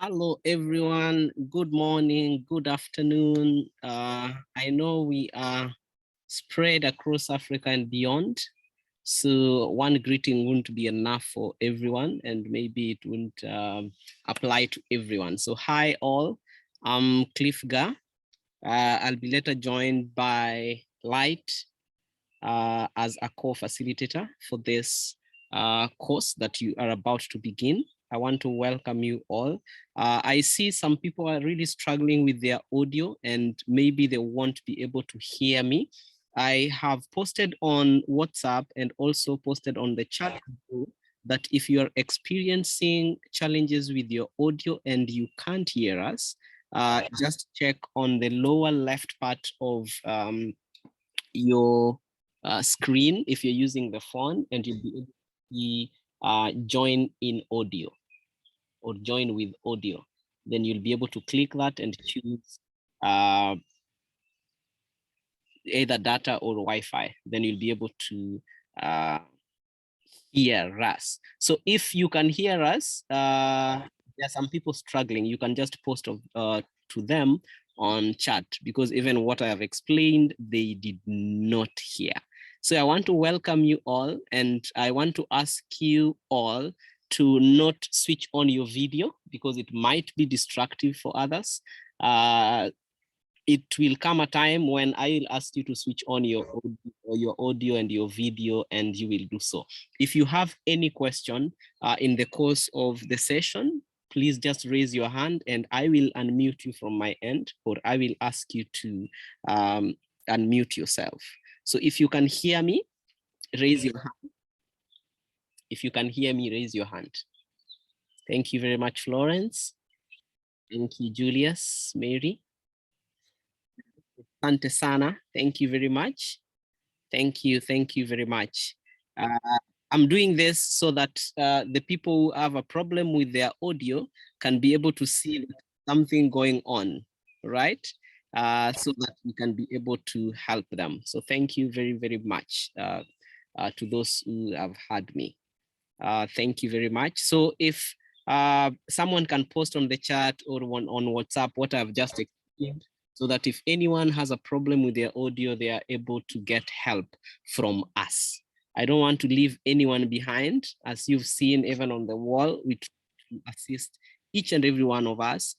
Hello, everyone. Good morning, good afternoon. I know we are spread across Africa and beyond. So one greeting wouldn't be enough for everyone, and maybe it wouldn't apply to everyone. So hi all, I'm Cliff Ga. I'll be later joined by Light as a co-facilitator for this course that you are about to begin. I want to welcome you all. I see some people are really struggling with their audio and maybe they won't be able to hear me. I have posted on WhatsApp and also posted on the chat that if you are experiencing challenges with your audio and you can't hear us, just check on the lower left part of your screen if you're using the phone, and you'll be able to join in audio or join with audio. Then you'll be able to click that and choose either data or Wi-Fi. Then you'll be able to hear us. So if you can hear us, there are some people struggling. You can just post to them on chat, because even what I have explained, they did not hear. So I want to welcome you all, and I want to ask you all to not switch on your video because it might be destructive for others. It will come a time when I will ask you to switch on your audio and your video, and you will do so. If you have any question in the course of the session, please just raise your hand and I will unmute you from my end, or I will ask you to unmute yourself. So if you can hear me, raise your hand. If you can hear me, raise your hand. Thank you very much, Florence. Thank you, Julius, Mary. Asante sana. Thank you very much. Thank you very much. I'm doing this so that the people who have a problem with their audio can be able to see something going on, right? So that we can be able to help them. So thank you very much to those who have heard me. Thank you very much. So if someone can post on the chat or on WhatsApp what I've just explained, so that if anyone has a problem with their audio, they are able to get help from us. I don't want to leave anyone behind. As you've seen even on the wall, we try to assist each and every one of us.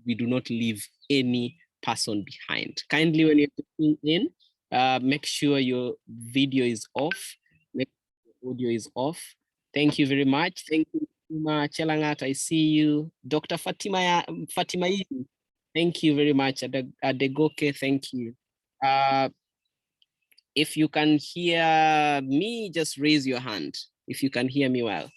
We do not leave any person behind. Kindly, when you're tuning in, make sure your video is off, make sure your audio is off. Thank you very much. Thank you, Fatima Chelangat. I see you. Dr. Fatima, thank you very much. Adegoke, thank you. If you can hear me, just raise your hand if you can hear me well.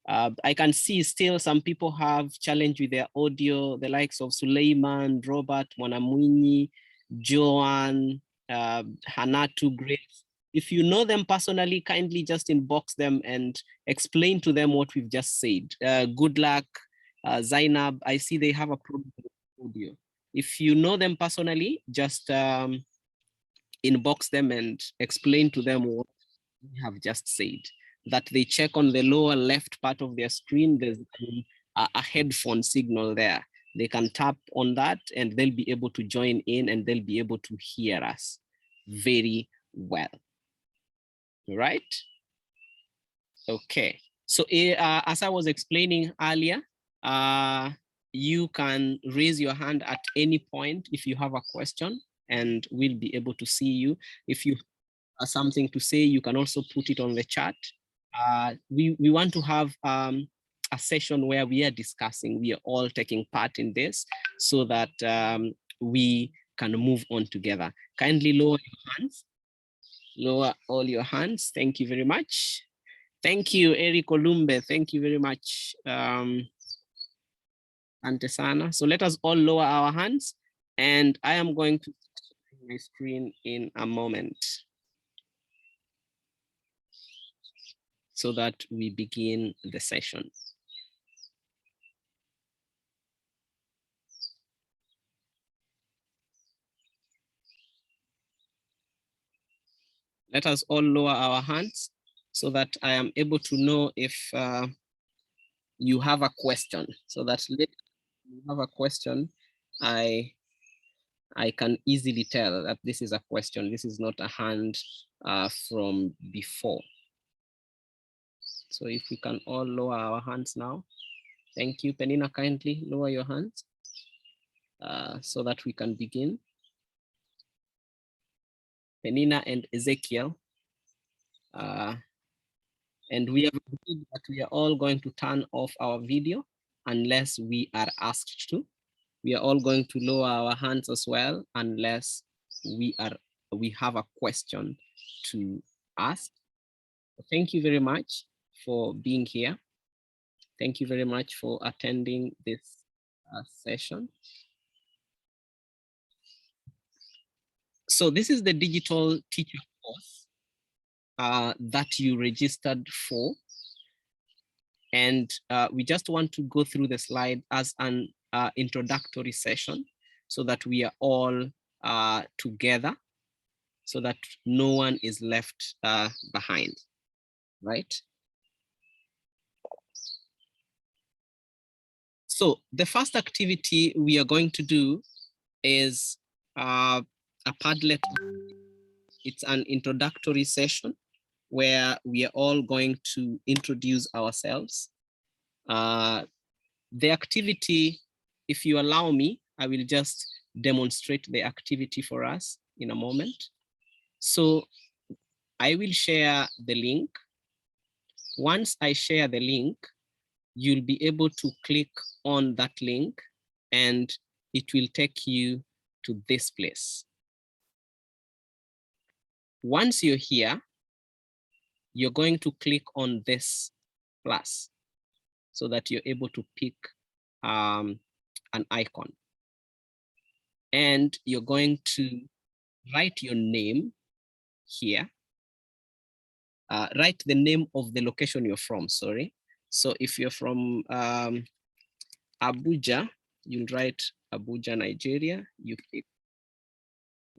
I can see still some people have challenge with their audio, the likes of Suleiman, Robert, Mwanamwini, Joan, Hanatu, Grace. If you know them personally, kindly just inbox them and explain to them what we've just said. Good luck, Zainab. I see they have a problem with audio. If you know them personally, just inbox them and explain to them what we have just said. That they check on the lower left part of their screen, there's a headphone signal there. They can tap on that and they'll be able to join in and they'll be able to hear us very well. Right? Okay. So as I was explaining earlier, you can raise your hand at any point if you have a question, and we'll be able to see you. If you have something to say, you can also put it on the chat. We want to have a session where we are discussing, we are all taking part in this, so that we can move on together. Kindly lower your hands. Lower all your hands. Thank you very much. Thank you, Eric Olumbe. Thank you very much. Antesana. So let us all lower our hands, and I am going to share my screen in a moment, so that we begin the session. Let us all lower our hands so that I am able to know if you have a question, so that later you have a question, I can easily tell that this is a question. This is not a hand from before. So if we can all lower our hands now. Thank you. Penina, kindly lower your hands so that we can begin. Penina and Ezekiel. And we have agreed that we are all going to turn off our video unless we are asked to. We are all going to lower our hands as well unless we have a question to ask. Thank you very much for being here. Thank you very much for attending this session. So this is the digital teacher course that you registered for. And we just want to go through the slide as an introductory session so that we are all together, so that no one is left behind, right? So the first activity we are going to do is a Padlet. It's an introductory session where we are all going to introduce ourselves. The activity, if you allow me, I will just demonstrate the activity for us in a moment. So I will share the link. Once I share the link, you'll be able to click on that link and it will take you to this place. Once you're here, you're going to click on this plus so that you're able to pick an icon. And you're going to write your name here. Write the name of the location you're from, sorry. So if you're from Abuja, you'll write Abuja, Nigeria, you pick,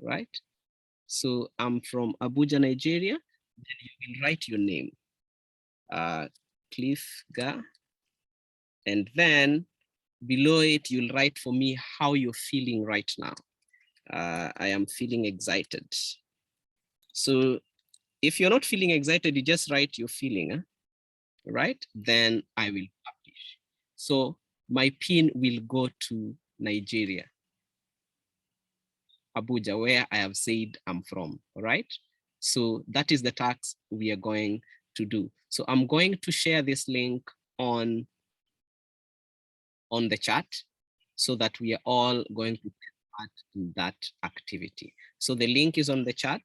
right? So I'm from Abuja, Nigeria, then you will write your name, Cliff Ga, and then below it, you'll write for me how you're feeling right now. I am feeling excited. So if you're not feeling excited, you just write your feeling, right? Then I will publish. So my pin will go to Nigeria, Abuja, where I have said I'm from, all right? So that is the task we are going to do. So I'm going to share this link on the chat so that we are all going to take part in that activity. So the link is on the chat.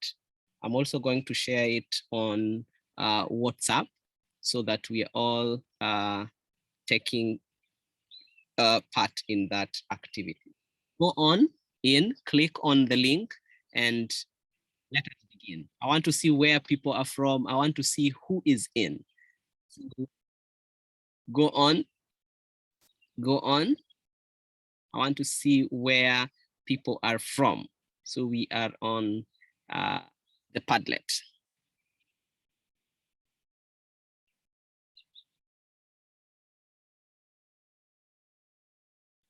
I'm also going to share it on WhatsApp so that we are all taking part in that activity. Go on in, click on the link, and let us begin. I want to see where people are from. I want to see who is in. So go on, go on. I want to see where people are from. So we are on the Padlet.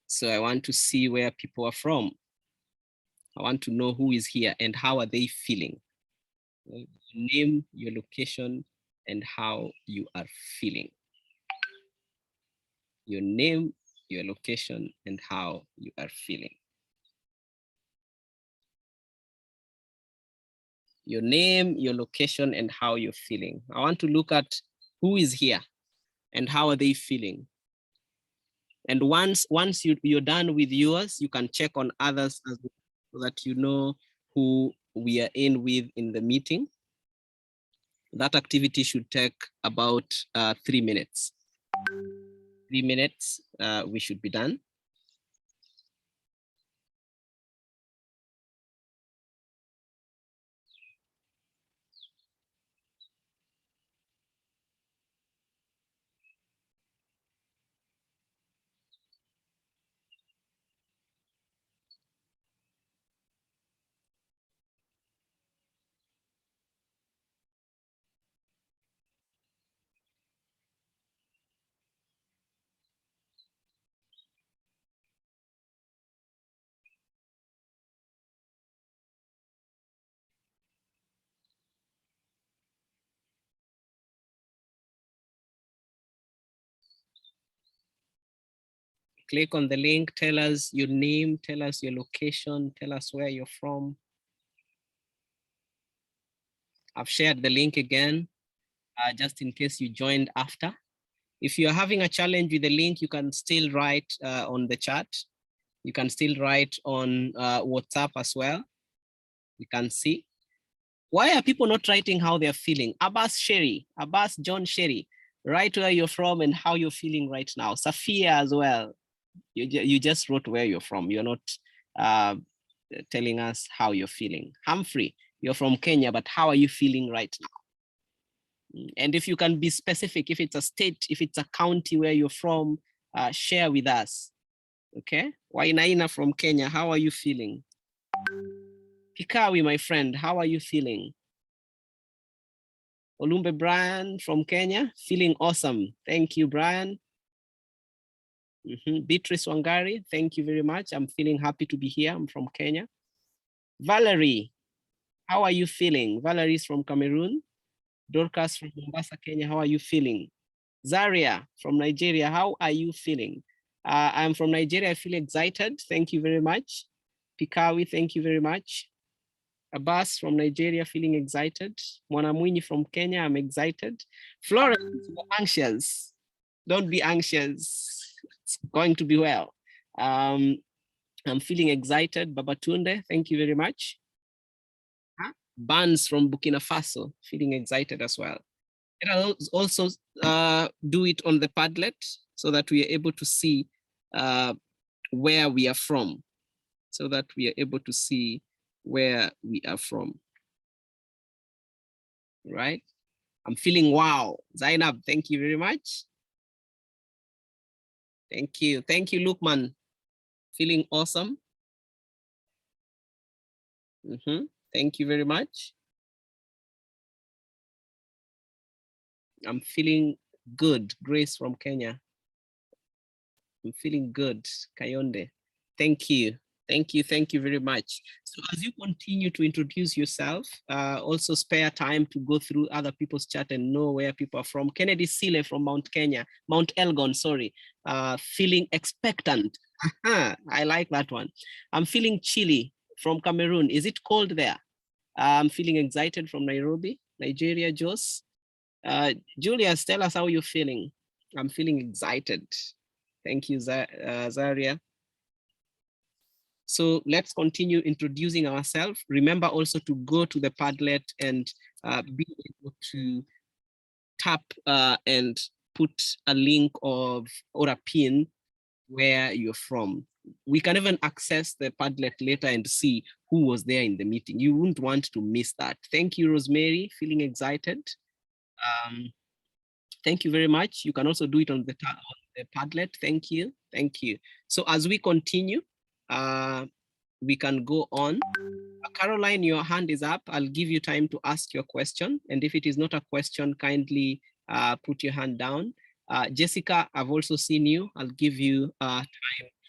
So I want to see where people are from. I want to know who is here and how are they feeling. Your name, your location, and how you are feeling. Your name, your location, and how you are feeling. Your name, your location, and how you're feeling. I want to look at who is here and how are they feeling. And once you're done with yours, you can check on others as well, so that you know who we are in with in the meeting. That activity should take about 3 minutes. 3 minutes, we should be done. Click on the link, tell us your name, tell us your location, tell us where you're from. I've shared the link again, just in case you joined after. If you're having a challenge with the link, you can still write on the chat. You can still write on WhatsApp as well. You can see. Why are people not writing how they're feeling? Abbas John Sherry, write where you're from and how you're feeling right now. Safia as well. You just wrote where you're from. You're not telling us how you're feeling. Humphrey, you're from Kenya, but how are you feeling right now? And if you can be specific, if it's a state, if it's a county where you're from, share with us. Okay. Wainaina from Kenya, how are you feeling? Pikawi, my friend, how are you feeling? Olumbe Brian from Kenya, feeling awesome. Thank you, Brian. Beatrice Wangari, thank you very much. I'm feeling happy to be here. I'm from Kenya. Valerie, how are you feeling? Valerie is from Cameroon. Dorcas from Mombasa, Kenya, how are you feeling? Zaria from Nigeria, how are you feeling? I'm from Nigeria, I feel excited. Thank you very much. Pikawi, thank you very much. Abbas from Nigeria, feeling excited. Mwanamwini from Kenya, I'm excited. Florence, anxious. Don't be anxious. It's going to be well. I'm feeling excited. Babatunde, thank you very much. Bans from Burkina Faso, feeling excited as well. And I'll also do it on the Padlet so that we are able to see where we are from. So that we are able to see where we are from. Right? I'm feeling wow. Zainab, thank you very much. Thank you. Thank you, Lukman. Feeling awesome. Thank you very much. I'm feeling good. Grace from Kenya. I'm feeling good. Kayonde. Thank you. Thank you. Thank you very much. So as you continue to introduce yourself, also spare time to go through other people's chat and know where people are from. Kennedy Sile from Mount Elgon, sorry. Feeling expectant. I like that one. I'm feeling chilly from Cameroon. Is it cold there? I'm feeling excited from Nairobi, Nigeria, Jos. Julius, tell us how you're feeling. I'm feeling excited. Thank you, Zaria. So let's continue introducing ourselves. Remember also to go to the Padlet and be able to tap and put a link or a pin where you're from. We can even access the Padlet later and see who was there in the meeting. You wouldn't want to miss that. Thank you, Rosemary, feeling excited. Thank you very much. You can also do it on the Padlet. Thank you. Thank you. So as we continue, we can go on. Caroline, your hand is up. I'll give you time to ask your question. And if it is not a question, kindly put your hand down. Jessica, I've also seen you. I'll give you time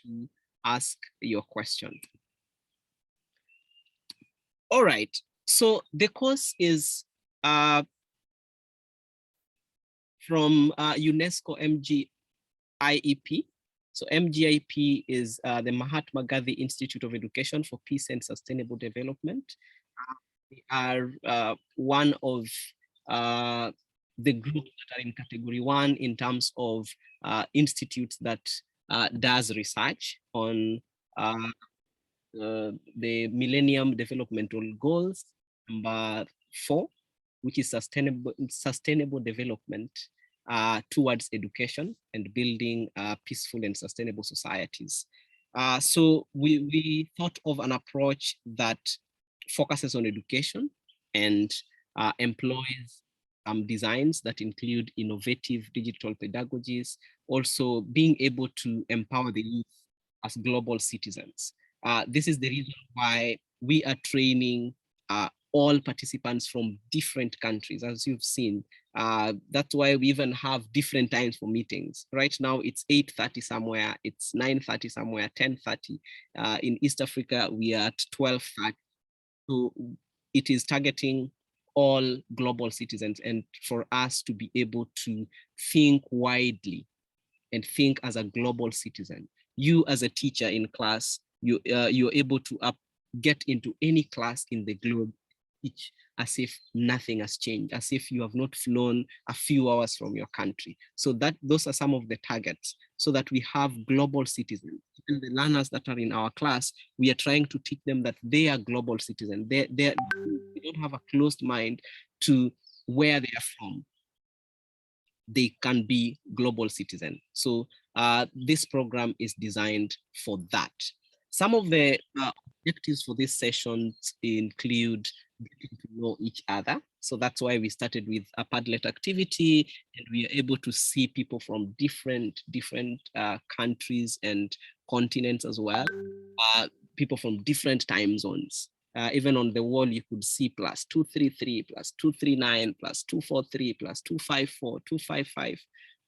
to ask your question. All right. So the course is from UNESCO MGIEP. So MGIP is the Mahatma Gandhi Institute of Education for Peace and Sustainable Development. They are one of the groups that are in category 1 in terms of institutes that does research on the Millennium Developmental Goals, number 4, which is sustainable development towards education and building peaceful and sustainable societies. So we thought of an approach that focuses on education and employs designs that include innovative digital pedagogies, also being able to empower the youth as global citizens. This is the reason why we are training all participants from different countries, as you've seen. That's why we even have different times for meetings. Right now, it's 8:30 somewhere, it's 9:30 somewhere, 10:30. In East Africa, we are at 12:30. So it is targeting all global citizens, and for us to be able to think widely and think as a global citizen. You as a teacher in class, you're able to get into any class in the globe, teach as if nothing has changed, as if you have not flown a few hours from your country. So those are some of the targets, so that we have global citizens. And the learners that are in our class, we are trying to teach them that they are global citizens. They don't have a closed mind to where they are from. They can be global citizens. So this program is designed for that. Some of the objectives for this session include getting to know each other. So that's why we started with a Padlet activity, and we are able to see people from different countries and continents as well. People from different time zones. Even on the wall, you could see +233, +239, +243, +254, 255.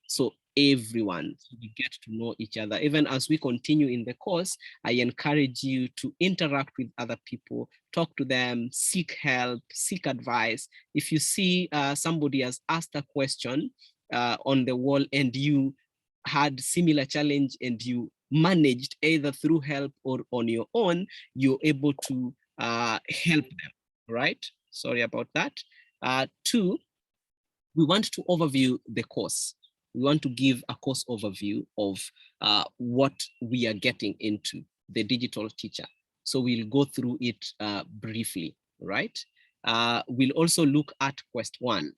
So everyone, so we get to know each other. Even as we continue in the course, I encourage you to interact with other people, talk to them, seek help, seek advice. If you see somebody has asked a question on the wall and you had similar challenge and you managed either through help or on your own, you're able to help them, right? Sorry about that. Two, we want to overview the course. We want to give a course overview of what we are getting into, the digital teacher. So we'll go through it briefly, right? We'll also look at quest 1.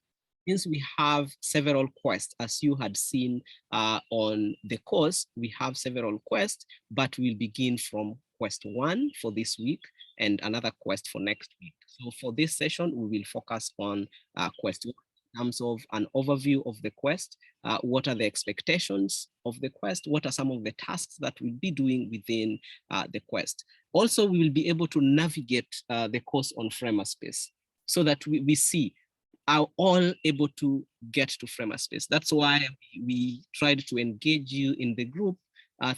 Since we have several quests, as you had seen on the course, we have several quests, but we'll begin from quest 1 for this week and another quest for next week. So for this session, we will focus on quest 1 in terms of an overview of the quest. What are the expectations of the quest? What are some of the tasks that we'll be doing within the quest? Also, we will be able to navigate the course on Framerspace so that we see are all able to get to Framerspace. That's why we tried to engage you in the group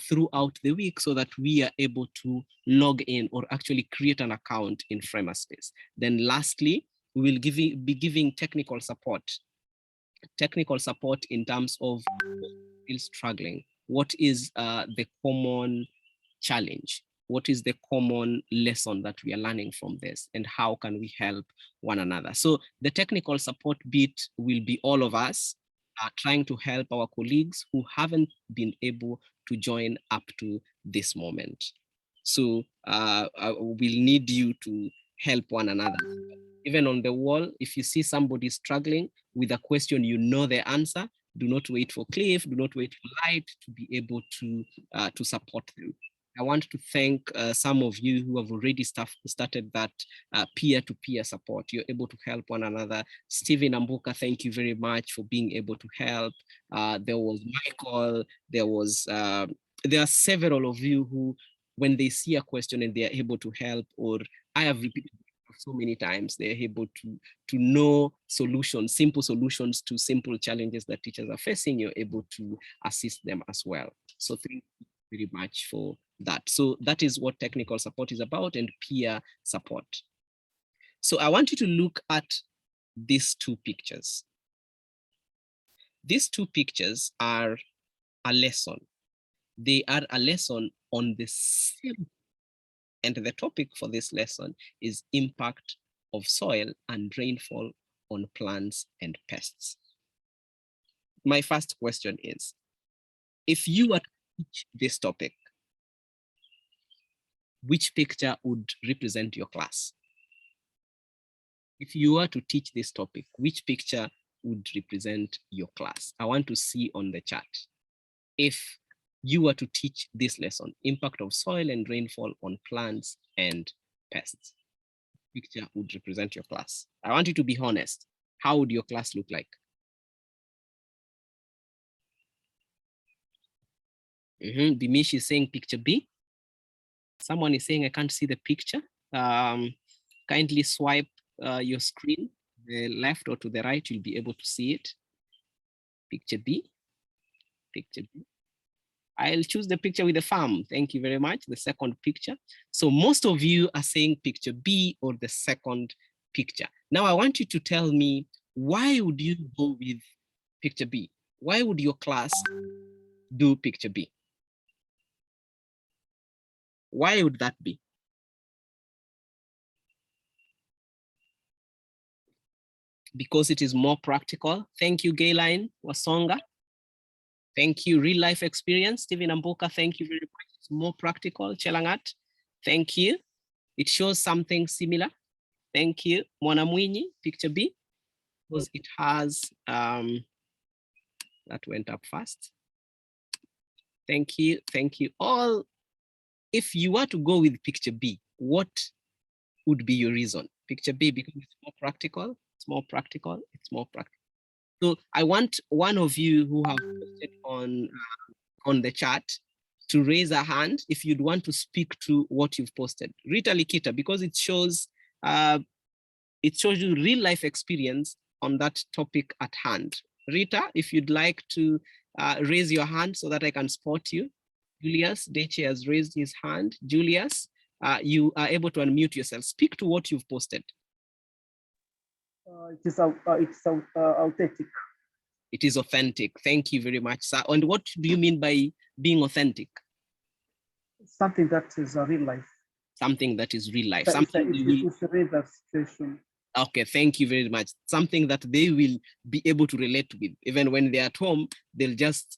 throughout the week so that we are able to log in or actually create an account in Framerspace. Then lastly, we will be giving technical support in terms of still struggling. What is the common challenge? What is the common lesson that we are learning from this, and how can we help one another? So the technical support bit will be all of us trying to help our colleagues who haven't been able to join up to this moment. So we'll need you to help one another. Even on the wall, if you see somebody struggling with a question, you know the answer, do not wait for Cliff, do not wait for Light to be able to support them. I want to thank some of you who have already started that peer-to-peer support. You're able to help one another. Stephen Ambuka, thank you very much for being able to help. There was Michael, there are several of you who, when they see a question and they are able to help, or I have repeated so many times, they're able to know solutions, simple solutions to simple challenges that teachers are facing. You're able to assist them as well. So thank you very much for that. So that is what technical support is about, and peer support. So I want you to look at these two pictures. These two pictures are a lesson. They are a lesson on the same, and the topic for this lesson is impact of soil and rainfall on plants and pests. My first question is, if you were to teach this topic, which picture would represent your class? If you were to teach this topic, which picture would represent your class? I want to see on the chart. If you were to teach this lesson, impact of soil and rainfall on plants and pests, picture would represent your class? I want you to be honest. How would your class look like? Dimish is saying picture B. Someone is saying I can't see the picture. Kindly swipe your screen, the left or to the right, you'll be able to see it. Picture B. Picture B. I'll choose the picture with the farm. Thank you very much. The second picture. So most of you are saying picture B or the second picture. Now I want you to tell me, why would you go with picture B? Why would your class do picture B? Why would that be? Because it is more practical. Thank you, Gayline Wasonga. Thank you, real life experience. Stephen Amboka, thank you very much. It's more practical. Chelangat, thank you. It shows something similar. Thank you. Mwanamwinyi, picture B, because it has, that went up fast. Thank you, thank you. All, if you were to go with picture B, what would be your reason? Picture B, because it's more practical, it's more practical, it's more practical. So I want one of you who have posted on the chat to raise a hand if you'd want to speak to what you've posted. Rita Likita, because it shows you real life experience on that topic at hand. Rita, if you'd like to raise your hand so that I can spot you. Julius Deche has raised his hand. Julius, you are able to unmute yourself. Speak to what you've posted. It's authentic. It is authentic. Thank you very much, sir. And what do you mean by being authentic? Something that is real life. Something that is real life. It's Something it's a real life situation. Okay, thank you very much. Something that they will be able to relate with. Even when they're at home, they'll just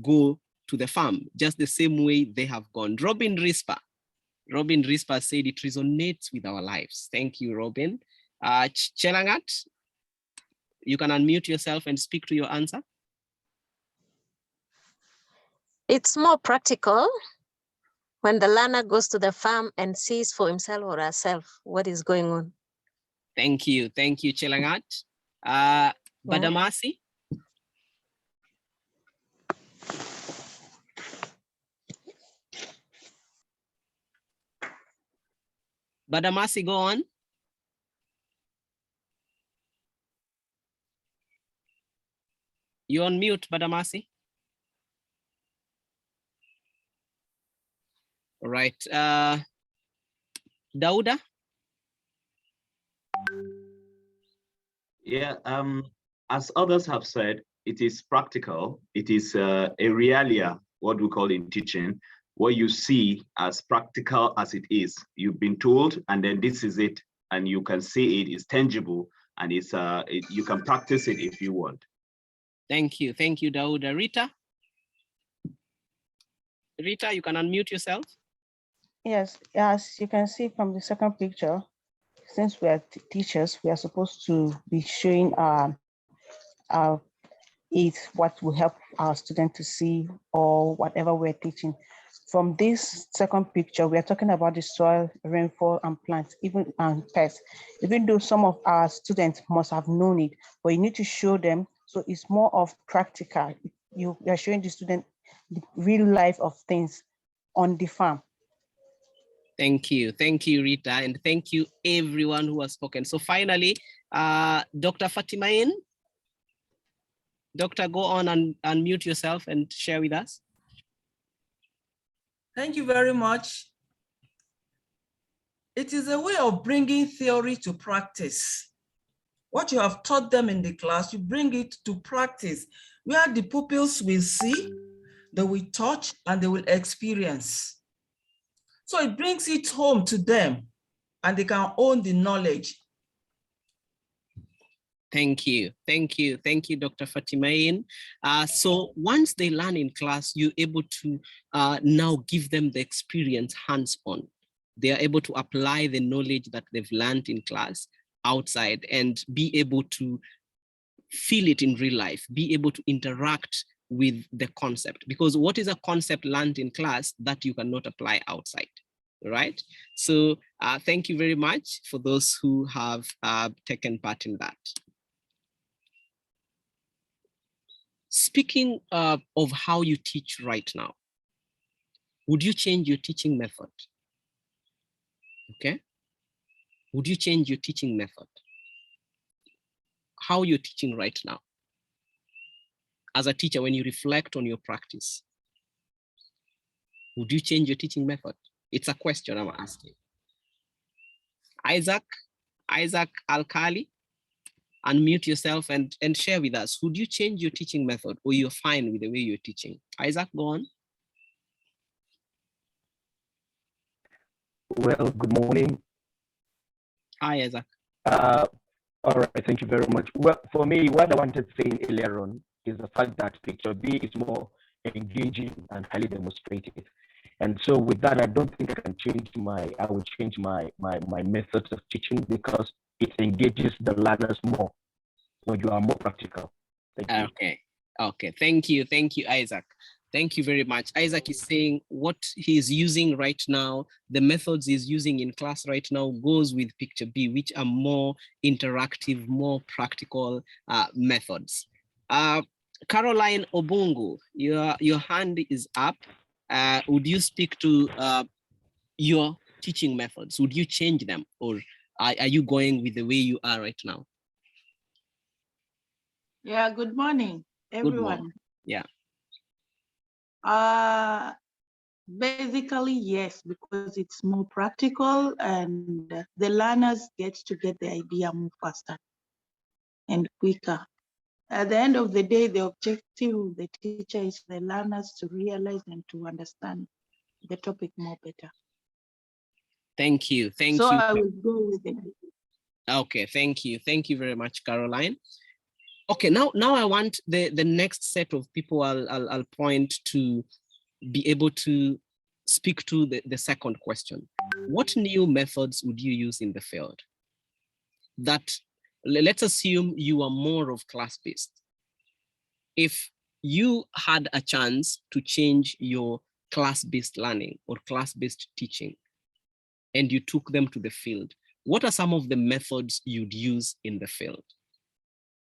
go to the farm, just the same way they have gone. Robin Rispa said it resonates with our lives. Thank you, Robin. Chelangat, you can unmute yourself and speak to your answer. It's more practical when the learner goes to the farm and sees for himself or herself what is going on. Thank you, Chelangat. Badamasi. Badamasi, go on. You're on mute, Badamasi. All right. Dauda? Yeah, as others have said, it is practical. It is a realia, what we call in teaching, what you see as practical as it is. You've been told, and then this is it, and you can see it is tangible, and it's you can practice it if you want. Thank you, Dauda. Rita, you can unmute yourself. Yes, as you can see from the second picture, since we are teachers, we are supposed to be showing it what will help our students to see or whatever we're teaching. From this second picture, we are talking about the soil, rainfall, and plants, even and pests. Even though some of our students must have known it, but you need to show them. So it's more of practical. You are showing the student the real life of things on the farm. Thank you, Rita, and thank you everyone who has spoken. So finally, Dr. Fatimain, Doctor, go on and unmute yourself and share with us. Thank you very much. It is a way of bringing theory to practice. What you have taught them in the class, you bring it to practice, where the pupils will see, they will touch, and they will experience. So it brings it home to them, and they can own the knowledge. Thank you, Dr. Fatimain. So once they learn in class, you're able to now give them the experience hands-on. They are able to apply the knowledge that they've learned in class outside and be able to feel it in real life, be able to interact with the concept. Because what is a concept learned in class that you cannot apply outside? Right? So thank you very much for those who have taken part in that. Speaking of how you teach right now, would you change your teaching method? Okay. Would you change your teaching method? How you're teaching right now? As a teacher, when you reflect on your practice, would you change your teaching method? It's a question I'm asking. Isaac Alkali, unmute yourself and share with us. Would you change your teaching method, or you're fine with the way you're teaching? Isaac, go on. Well, good morning. Hi, Isaac. All right, thank you very much. Well, for me, what I wanted to say earlier on is the fact that picture B is more engaging and highly demonstrative. And so with that, I don't think I would change my methods of teaching because it engages the learners more when you are more practical. Thank you. Okay. Thank you, Isaac. Thank you very much. Isaac is saying what he's using right now, the methods he's using in class right now goes with picture B, which are more interactive, more practical methods. Caroline Obungu, your hand is up. Would you speak to your teaching methods? Would you change them, or are you going with the way you are right now? Yeah, good morning, everyone. Good morning. Yeah. Basically, yes, because it's more practical and the learners get to get the idea more faster and quicker. At the end of the day, the objective of the teacher is the learners to realize and to understand the topic more better. Thank you. So I will go with it. Okay, thank you. Thank you very much, Caroline. Okay, now I want the next set of people I'll point to be able to speak to the second question. What new methods would you use in the field? That, let's assume you are more of class-based. If you had a chance to change your class-based learning or class-based teaching, and you took them to the field, what are some of the methods you'd use in the field?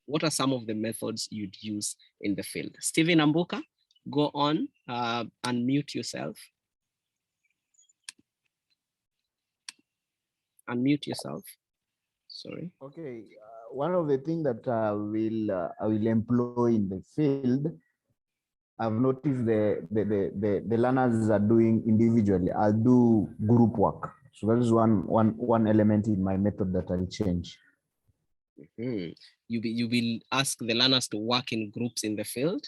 What are some of the methods you'd use in the field? Stephen Ambuka, go on, unmute yourself. Unmute yourself. Sorry. Okay, one of the things that I will employ in the field, I've noticed the learners are doing individually. I'll do group work. So that is one element in my method that I'll change. You will ask the learners to work in groups in the field.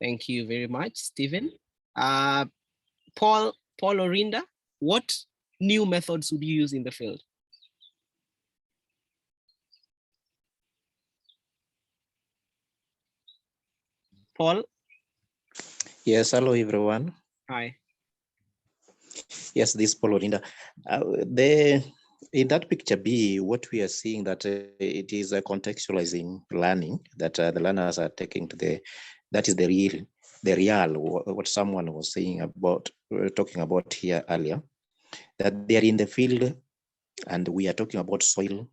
Thank you very much, Stephen. Paul Orinda, what new methods would you use in the field? Paul? Yes, hello everyone. Hi. Yes, this is Paul Orinda. In that picture B, what we are seeing that it is a contextualizing learning that the learners are taking to that is the real, what someone was saying about, talking about here earlier, that they are in the field and we are talking about soil,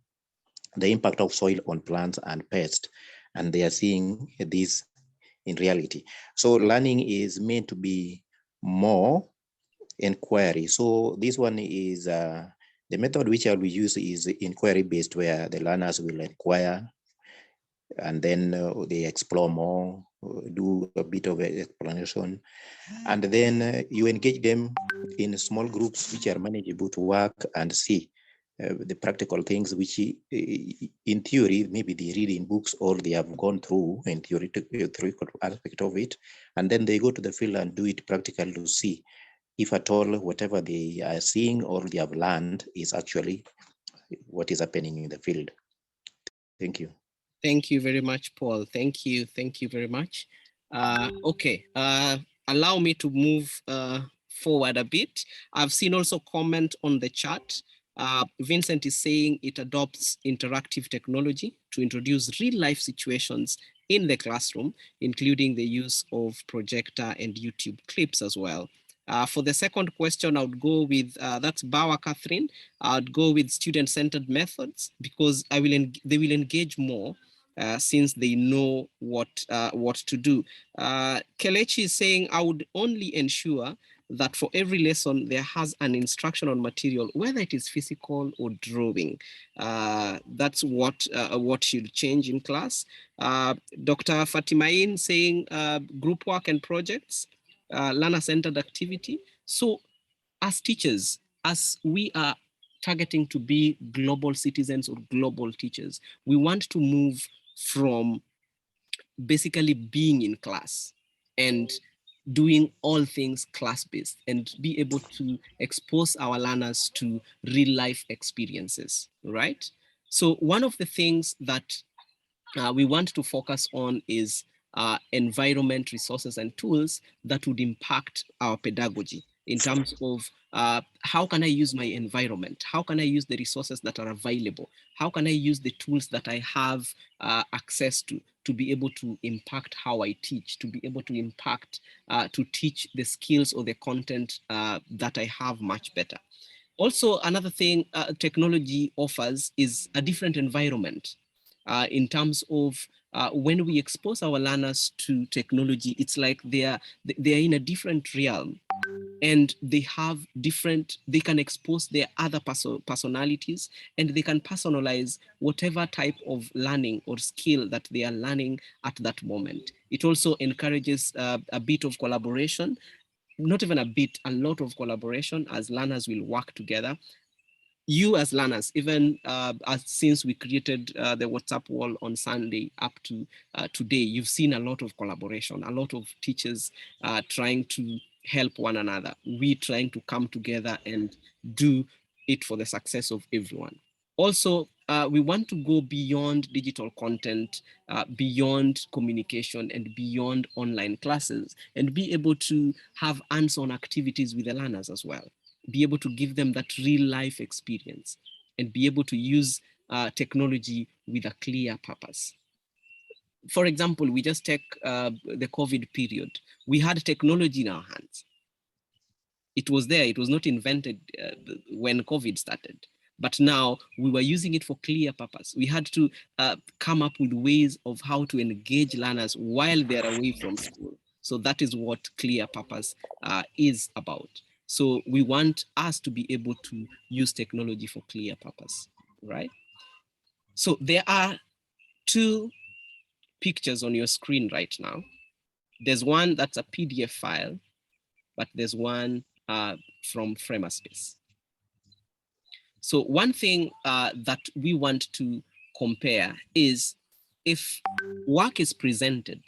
the impact of soil on plants and pests, and they are seeing this in reality. So learning is meant to be more inquiry. So this one is the method which I will use is inquiry based, where the learners will inquire and then they explore more, do a bit of explanation, and then you engage them in small groups which are manageable to work and see the practical things which in theory maybe they read in books or they have gone through in theoretical aspect of it, and then they go to the field and do it practically to see if at all whatever they are seeing or they have learned is actually what is happening in the field. Thank you. Thank you very much, Paul. Thank you very much. Okay, allow me to move forward a bit. I've seen also comment on the chat. Vincent is saying it adopts interactive technology to introduce real life situations in the classroom, including the use of projector and YouTube clips as well. For the second question, I would go with, that's Bauer Catherine. I'd go with student-centered methods because they will engage more since they know what to do. Kelechi is saying, I would only ensure that for every lesson there has an instructional material, whether it is physical or drawing. That's what should change in class. Dr. Fatimain saying group work and projects, learner-centered activity. So as teachers, as we are targeting to be global citizens or global teachers, we want to move from basically being in class and doing all things class-based and be able to expose our learners to real-life experiences, right? So one of the things that we want to focus on is environment, resources, and tools that would impact our pedagogy in terms of how can I use my environment? How can I use the resources that are available? How can I use the tools that I have access to be able to impact how I teach, to be able to impact, to teach the skills or the content that I have much better. Also, another thing technology offers is a different environment in terms of when we expose our learners to technology, it's like they are in a different realm, and they have different, they can expose their other personalities, and they can personalize whatever type of learning or skill that they are learning at that moment. It also encourages a bit of collaboration, not even a bit, a lot of collaboration, as learners will work together. You as learners, even since we created the WhatsApp wall on Sunday up to today, you've seen a lot of collaboration, a lot of teachers trying to help one another. We trying to come together and do it for the success of everyone. Also, we want to go beyond digital content, beyond communication, and beyond online classes, and be able to have hands-on activities with the learners as well. Be able to give them that real life experience and be able to use technology with a clear purpose. For example, we just take the COVID period. We had technology in our hands. It was there, it was not invented when COVID started. But now we were using it for clear purpose. We had to come up with ways of how to engage learners while they're away from school. So that is what clear purpose is about. So we want us to be able to use technology for clear purpose, right? So there are two pictures on your screen right now. There's one that's a PDF file, but there's one from Framerspace. So one thing that we want to compare is if work is presented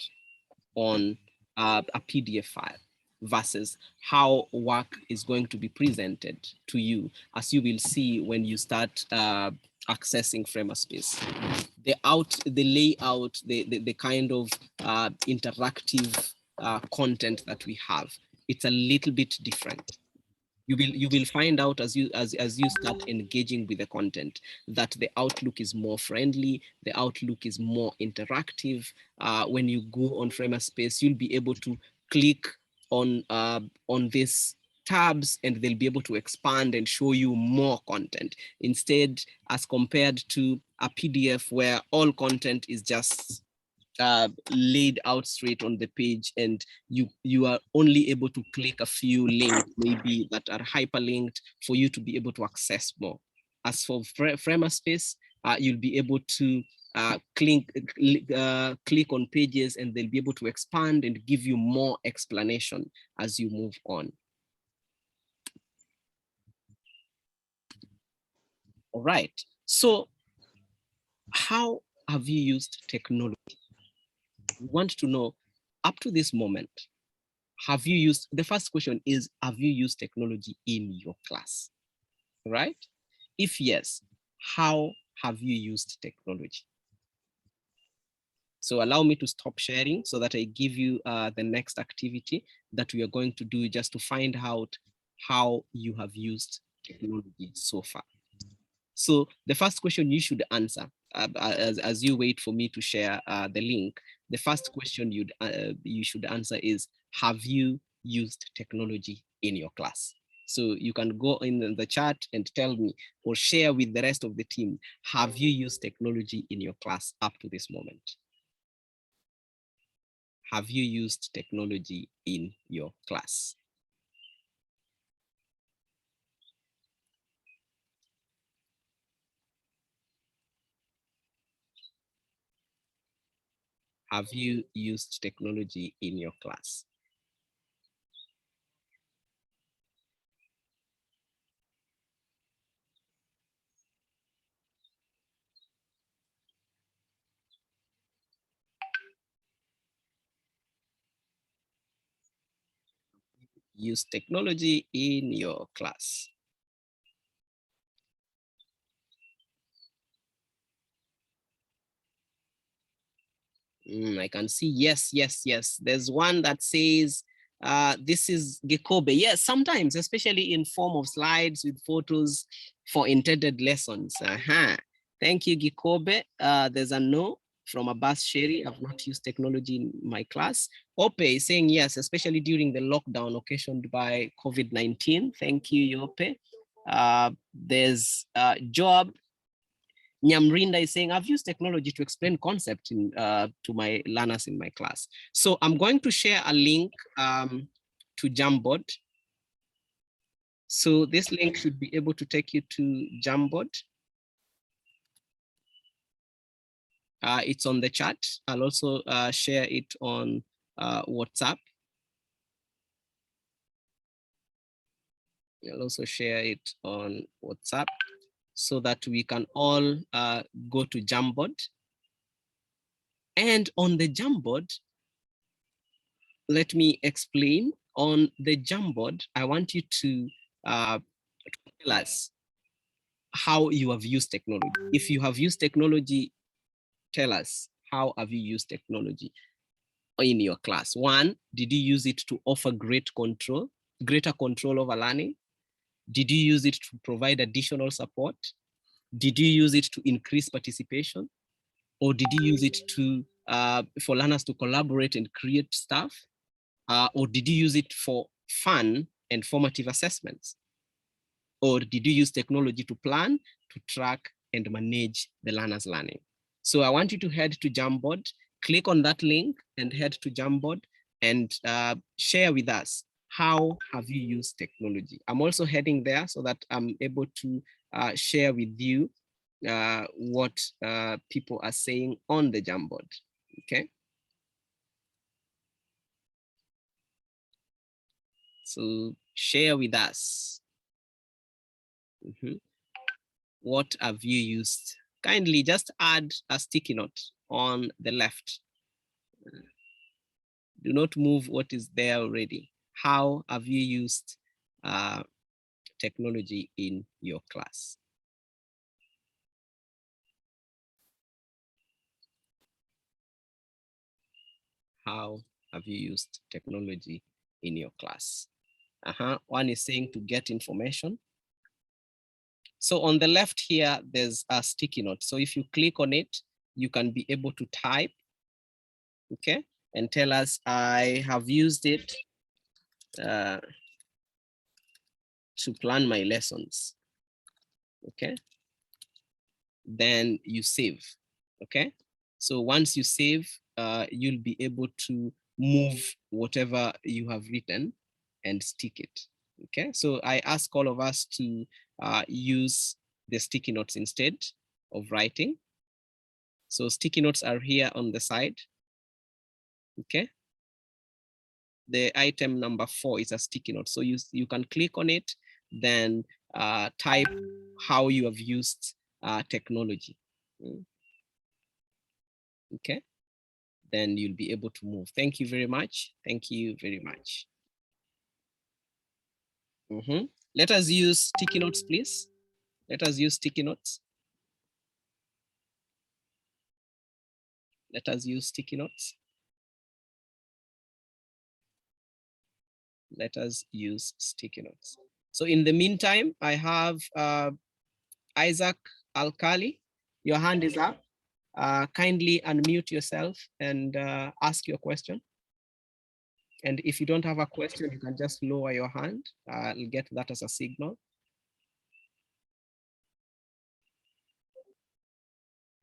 on a PDF file versus how work is going to be presented to you, as you will see when you start accessing Framerspace. The layout, the kind of interactive content that we have, it's a little bit different. You will find out as you start engaging with the content that the outlook is more friendly, the outlook is more interactive. When you go on Framerspace, you'll be able to click on this tabs, and they'll be able to expand and show you more content, instead as compared to a PDF where all content is just laid out straight on the page, and you are only able to click a few links maybe that are hyperlinked for you to be able to access more. As for Framerspace, you'll be able to click on pages, and they'll be able to expand and give you more explanation as you move on. All right, so how have you used technology? We want to know, up to this moment, have you used, the first question is, have you used technology in your class, right? If yes, how have you used technology? So allow me to stop sharing so that I give you the next activity that we are going to do, just to find out how you have used technology so far. So the first question you should answer, as you wait for me to share the link, the first question you should answer is, have you used technology in your class? So you can go in the chat and tell me, or share with the rest of the team, have you used technology in your class up to this moment? Have you used technology in your class? Have you used technology in your class? use technology in your class? I can see yes, yes, yes. There's one that says, this is Gekobe. Yes, sometimes, especially in form of slides with photos for intended lessons. Thank you, Gekobe. There's a no from Abbas Sherry. I've not used technology in my class. Ope is saying yes, especially during the lockdown occasioned by COVID-19. Thank you, Yope. There's Joab Nyamrinda is saying, I've used technology to explain concept to my learners in my class. So I'm going to share a link to Jamboard. So this link should be able to take you to Jamboard. It's on the chat. I'll also share it on WhatsApp. I'll also share it on WhatsApp so that we can all go to Jamboard. And on the Jamboard, let me explain. On the Jamboard, I want you to tell us how you have used technology. If you have used technology, tell us how have you used technology in your class. One, did you use it to offer greater control over learning? Did you use it to provide additional support? Did you use it to increase participation? Or did you use it to for learners to collaborate and create stuff? Or did you use it for fun and formative assessments? Or did you use technology to plan, to track, and manage the learner's learning? So I want you to head to Jamboard, click on that link and head to Jamboard and share with us, how have you used technology? I'm also heading there so that I'm able to share with you what people are saying on the Jamboard, okay? So share with us. What have you used? Kindly just add a sticky note on the left. Do not move what is there already. How have you used technology in your class? How have you used technology in your class? One is saying to get information. So on the left here, there's a sticky note. So if you click on it, you can be able to type, okay? And tell us, I have used it to plan my lessons, okay? Then you save, okay? So once you save, you'll be able to move whatever you have written and stick it, okay? So I ask all of us to use the sticky notes instead of writing. So sticky notes are here on the side, okay? The item number 4 is a sticky note. So you can click on it, then type how you have used technology. Okay, then you'll be able to move. Thank you very much. Thank you very much. Let us use sticky notes, please. Let us use sticky notes. Let us use sticky notes. Let us use sticky notes. So in the meantime, I have Isaac Alkali. Your hand is up. Kindly unmute yourself and ask your question. And if you don't have a question, you can just lower your hand. I'll get that as a signal.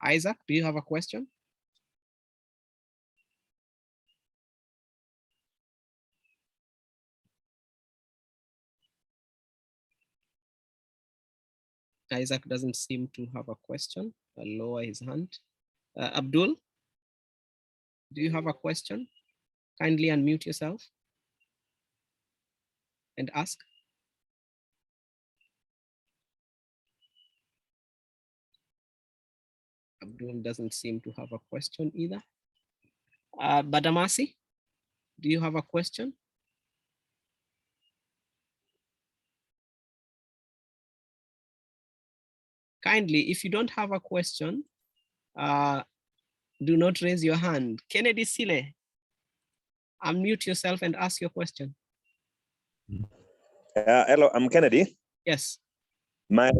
Isaac, do you have a question? Isaac doesn't seem to have a question. I'll lower his hand. Abdul, do you have a question? Kindly unmute yourself and ask. Abdul doesn't seem to have a question either. Badamasi, do you have a question? Kindly, if you don't have a question, do not raise your hand. Kennedy Sile, unmute yourself and ask your question. Hello, I'm Kennedy. Yes. My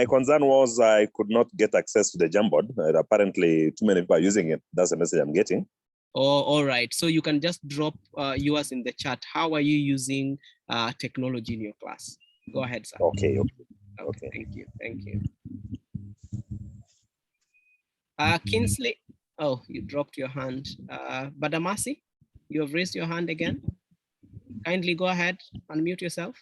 concern was I could not get access to the Jamboard. Apparently, too many people are using it. That's the message I'm getting. Oh, all right. So you can just drop yours in the chat. How are you using technology in your class? Go ahead, sir. Okay. Thank you. Thank you. Kinsley. Oh, you dropped your hand. Badamasi, you have raised your hand again. Kindly go ahead, unmute yourself.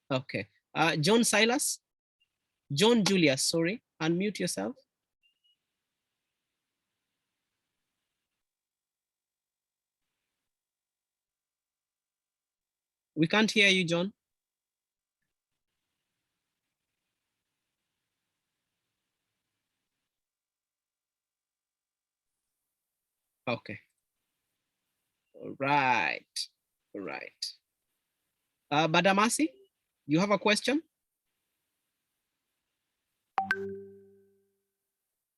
Okay. John Silas, John Julius, sorry, unmute yourself. We can't hear you, John. Okay. All right. All right. Badamasi, you have a question?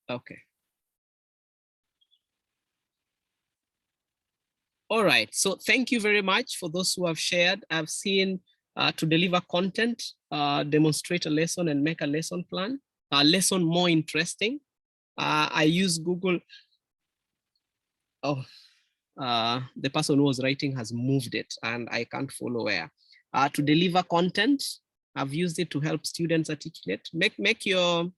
Okay. All right. So thank you very much for those who have shared. I've seen to deliver content, demonstrate a lesson and make a lesson plan, a lesson more interesting. I use Google. Oh, the person who was writing has moved it and I can't follow where. To deliver content, I've used it to help students articulate. Make your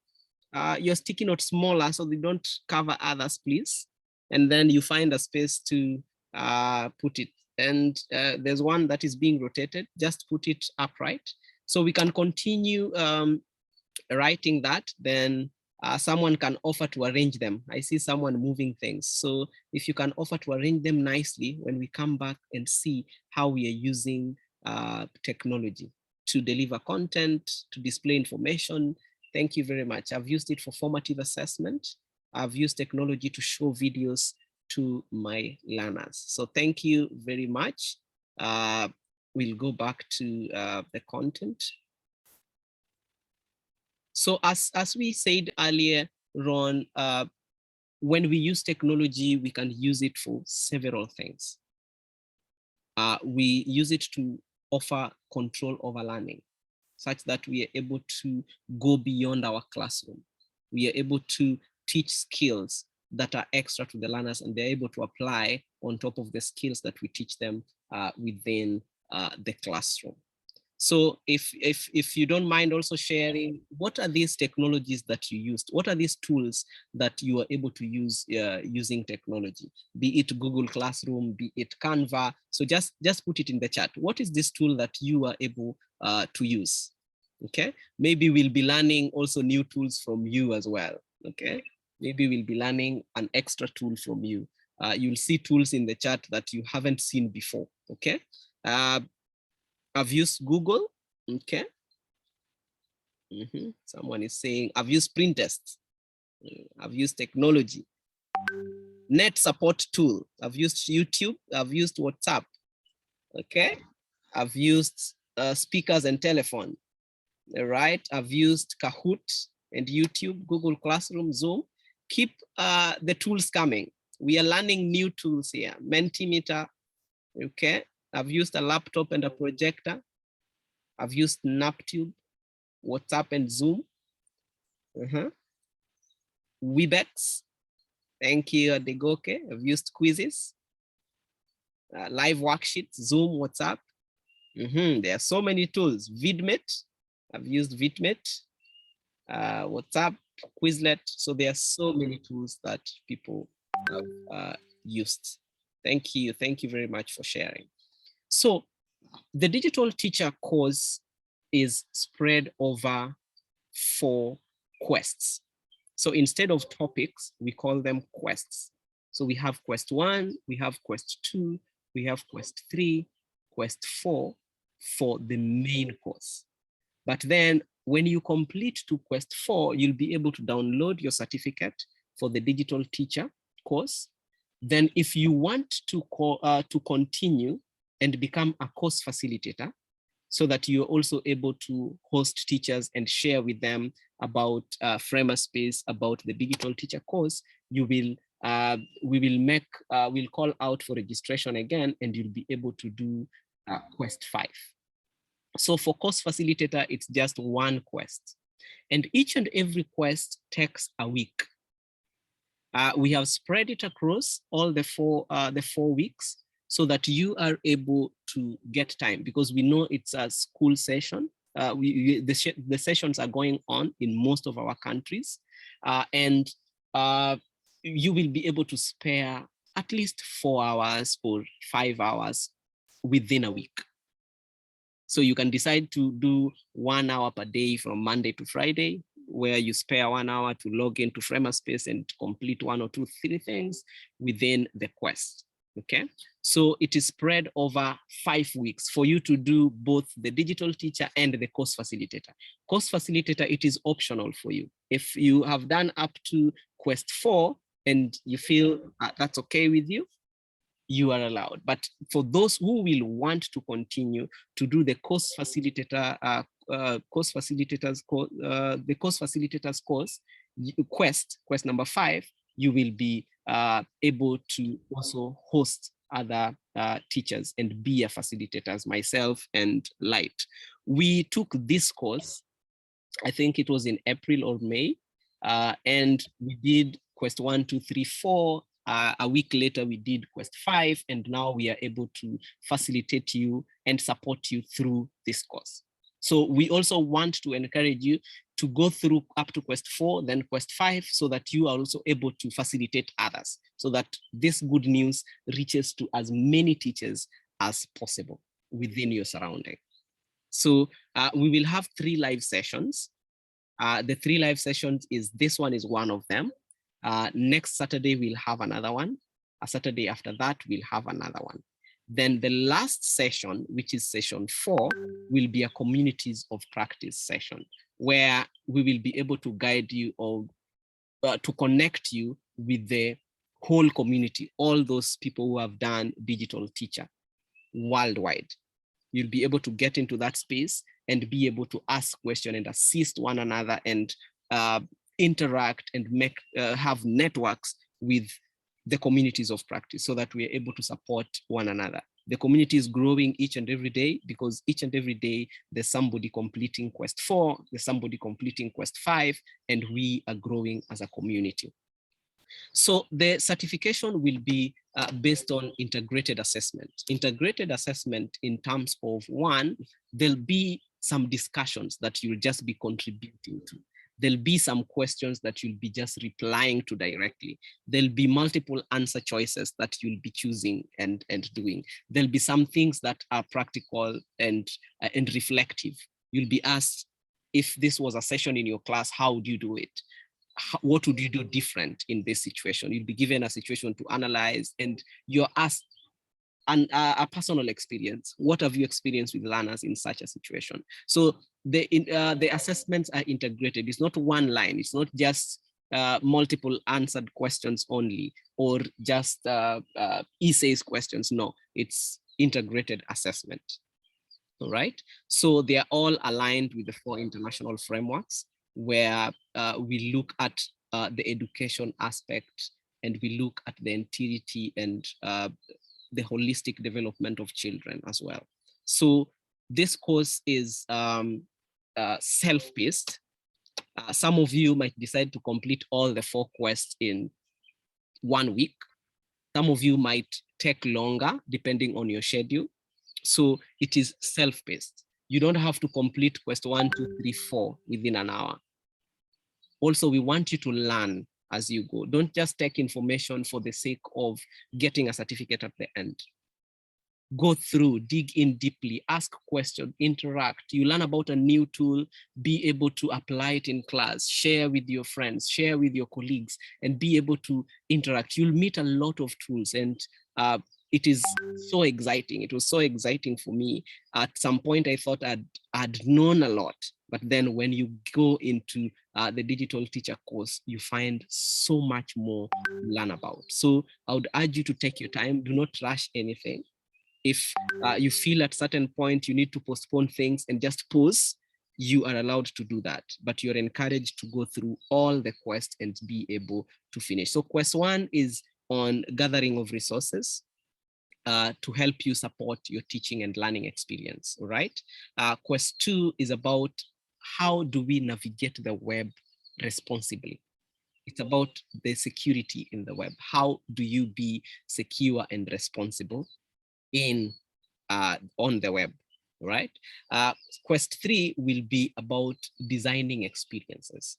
sticky note smaller so they don't cover others, please. And then you find a space to put it. And there's one that is being rotated, just put it upright. So we can continue writing that, then someone can offer to arrange them. I see someone moving things. So if you can offer to arrange them nicely when we come back and see how we are using technology to deliver content, to display information. Thank you very much. I've used it for formative assessment. I've used technology to show videos to my learners. So thank you very much. We'll go back to the content. So as we said earlier, Ron, when we use technology, we can use it for several things. We use it to offer control over learning, such that we are able to go beyond our classroom. We are able to teach skills that are extra to the learners, and they're able to apply on top of the skills that we teach them within the classroom. So if you don't mind also sharing, what are these technologies that you used? What are these tools that you are able to use using technology? Be it Google Classroom, be it Canva. So just put it in the chat. What is this tool that you are able to use? Okay, maybe we'll be learning also new tools from you as well. Okay, maybe we'll be learning an extra tool from you. You'll see tools in the chat that you haven't seen before. Okay. I've used Google, okay. Someone is saying, I've used print tests. I've used technology. Net support tool. I've used YouTube. I've used WhatsApp, okay. I've used speakers and telephone, all right. I've used Kahoot and YouTube, Google Classroom, Zoom. Keep the tools coming. We are learning new tools here. Mentimeter, okay. I've used a laptop and a projector. I've used NapTube, WhatsApp and Zoom. Webex, thank you, Adegoke. I've used quizzes, live worksheets, Zoom, WhatsApp. There are so many tools. VidMate, I've used VidMate, WhatsApp, Quizlet. So there are so many tools that people have used. Thank you very much for sharing. So the digital teacher course is spread over 4 quests. So instead of topics, we call them quests. So we have quest 1, we have quest 2, we have quest 3, quest 4 for the main course. But then when you complete to quest 4, you'll be able to download your certificate for the digital teacher course. Then if you want to continue and become a course facilitator, so that you're also able to host teachers and share with them about Framerspace, about the digital teacher course, you will we'll call out for registration again, and you'll be able to do quest 5. So for course facilitator, it's just one quest, and each and every quest takes a week. We have spread it across all the 4 weeks, so that you are able to get time, because we know it's a school session. The sessions are going on in most of our countries, and you will be able to spare at least 4 hours or 5 hours within a week. So you can decide to do 1 hour per day from Monday to Friday, where you spare 1 hour to log into Framerspace and complete 1 or 2, 3 things within the quest. Okay, so it is spread over 5 weeks for you to do both the digital teacher and the course facilitator. Course facilitator, it is optional for you. If you have done up to quest 4 and you feel that's okay with you, you are allowed. But for those who will want to continue to do the course facilitator, the course facilitators course, quest number 5, you will be able to also host other teachers and be a facilitator, as myself and Light. We took this course, I think it was in April or May, and we did quest 1, 2, 3, 4. A week later, we did quest 5, and now we are able to facilitate you and support you through this course. So we also want to encourage you to go through up to quest 4, then quest 5, so that you are also able to facilitate others, so that this good news reaches to as many teachers as possible within your surrounding. So we will have 3 live sessions. The 3 live sessions this one is one of them. Next Saturday, we'll have another one. A Saturday after that, we'll have another one. Then the last session, which is session 4, will be a communities of practice session, where we will be able to guide you or to connect you with the whole community, all those people who have done digital teacher worldwide. You'll be able to get into that space and be able to ask questions and assist one another and interact and have networks with the communities of practice, so that we are able to support one another. The community is growing each and every day, because each and every day there's somebody completing quest 4, there's somebody completing quest 5, and we are growing as a community. So the certification will be based on integrated assessment. Integrated assessment in terms of, 1, there'll be some discussions that you'll just be contributing to. There'll be some questions that you'll be just replying to directly. There'll be multiple answer choices that you'll be choosing and doing. There'll be some things that are practical and reflective. You'll be asked, if this was a session in your class, how would you do it? What would you do different in this situation? You'll be given a situation to analyze, and you're asked a personal experience. What have you experienced with learners in such a situation? So the assessments are integrated. It's not one line. It's not just multiple answered questions only, or just essays questions. No, it's integrated assessment. All right. So they are all aligned with the 4 international frameworks, where we look at the education aspect, and we look at the entirety and the holistic development of children as well. So this course is self-paced. Some of you might decide to complete all the 4 quests in 1 week. Some of you might take longer depending on your schedule. So it is self-paced. You don't have to complete quest 1, 2, 3, 4 within an hour. Also, we want you to learn as you go. Don't just take information for the sake of getting a certificate at the end. Go through, dig in deeply, ask questions, interact. You learn about a new tool, be able to apply it in class, share with your friends, share with your colleagues, and be able to interact. You'll meet a lot of tools, and it is so exciting. It was so exciting for me. At some point, I thought I'd known a lot, But then when you go into the digital teacher course, you find so much more to learn about. So I would urge you to take your time. Do not rush anything. If you feel at certain point you need to postpone things and just pause, you are allowed to do that. But you're encouraged to go through all the quests and be able to finish. So quest 1 is on gathering of resources to help you support your teaching and learning experience, all right? Quest 2 is about how do we navigate the web responsibly? It's about the security in the web. How do you be secure and responsible on the web, right? Quest 3 will be about designing experiences.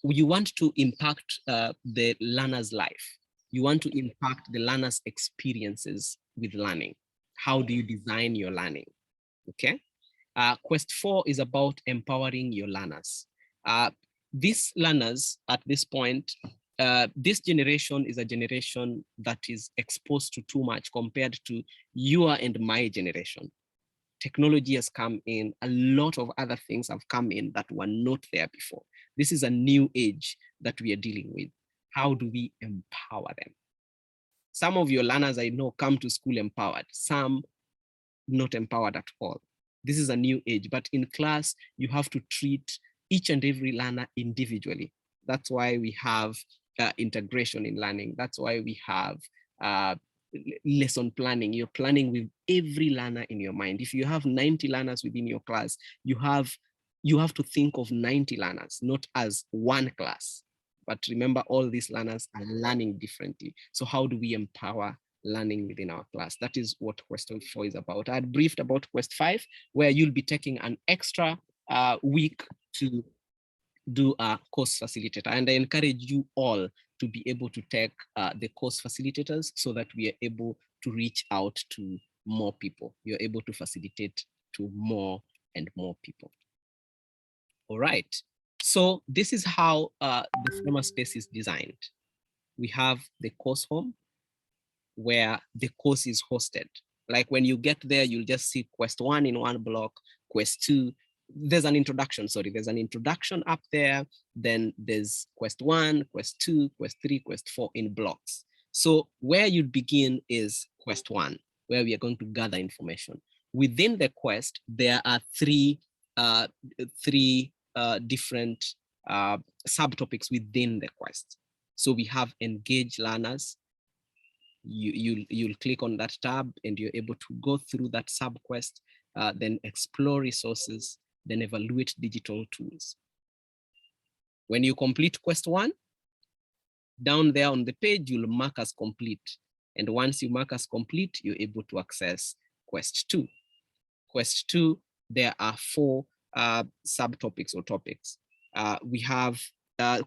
You want to impact the learner's life. You want to impact the learner's experiences with learning. How do you design your learning? Okay. Quest 4 is about empowering your learners. These learners at this point, this generation is a generation that is exposed to too much compared to your and my generation. Technology has come in, a lot of other things have come in that were not there before. This is a new age that we are dealing with. How do we empower them? Some of your learners I know come to school empowered, some not empowered at all. This is a new age, but in class, you have to treat each and every learner individually. That's why we have integration in learning. That's why we have lesson planning. You're planning with every learner in your mind. If you have 90 learners within your class, you have to think of 90 learners, not as one class. But remember, all these learners are learning differently. So how do we empower learning within our class? That is what quest 4 is about. I had briefed about quest 5, where you'll be taking an extra week to do a course facilitator. And I encourage you all to be able to take the course facilitators so that we are able to reach out to more people. You're able to facilitate to more and more people. All right. So this is how the former space is designed. We have the course home where the course is hosted. Like when you get there, you'll just see quest 1 in one block, quest 2. There's an introduction, there's an introduction up there. Then there's quest 1, quest 2, quest 3, quest 4 in blocks. So where you'd begin is quest 1, where we are going to gather information. Within the quest, there are three different subtopics within the quest. So we have engage learners. You'll click on that tab and you're able to go through that sub quest, then explore resources, then evaluate digital tools. When you complete quest 1, down there on the page, you'll mark as complete. And once you mark as complete, you're able to access quest 2. Quest 2, there are 4 subtopics or topics. We have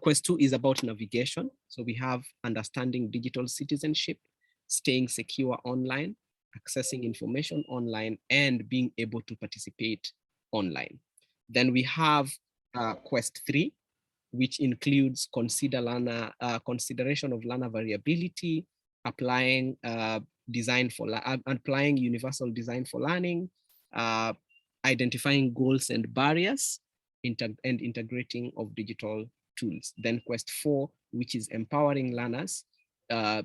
quest 2 is about navigation. So we have understanding digital citizenship, staying secure online, accessing information online, and being able to participate online. Then we have quest 3, which includes consideration of learner variability, applying applying universal design for learning, identifying goals and barriers, and integrating of digital tools. Then quest 4, which is empowering learners,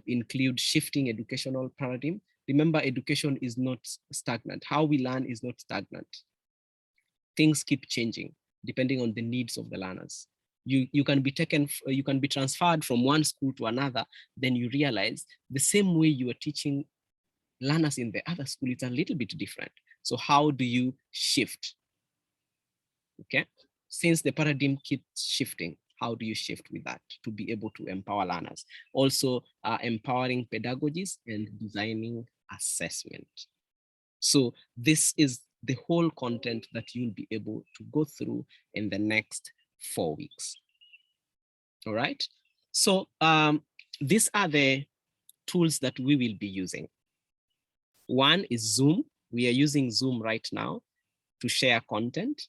include shifting educational paradigm. Remember, education is not stagnant. How we learn is not stagnant. Things keep changing depending on the needs of the learners. You can be transferred from one school to another, then you realize the same way you are teaching learners in the other school, it's a little bit different. So how do you shift? Okay, since the paradigm keeps shifting, how do you shift with that to be able to empower learners? Also, empowering pedagogies and designing assessment. So this is the whole content that you'll be able to go through in the next 4 weeks. All right. So these are the tools that we will be using. One is Zoom. We are using Zoom right now to share content,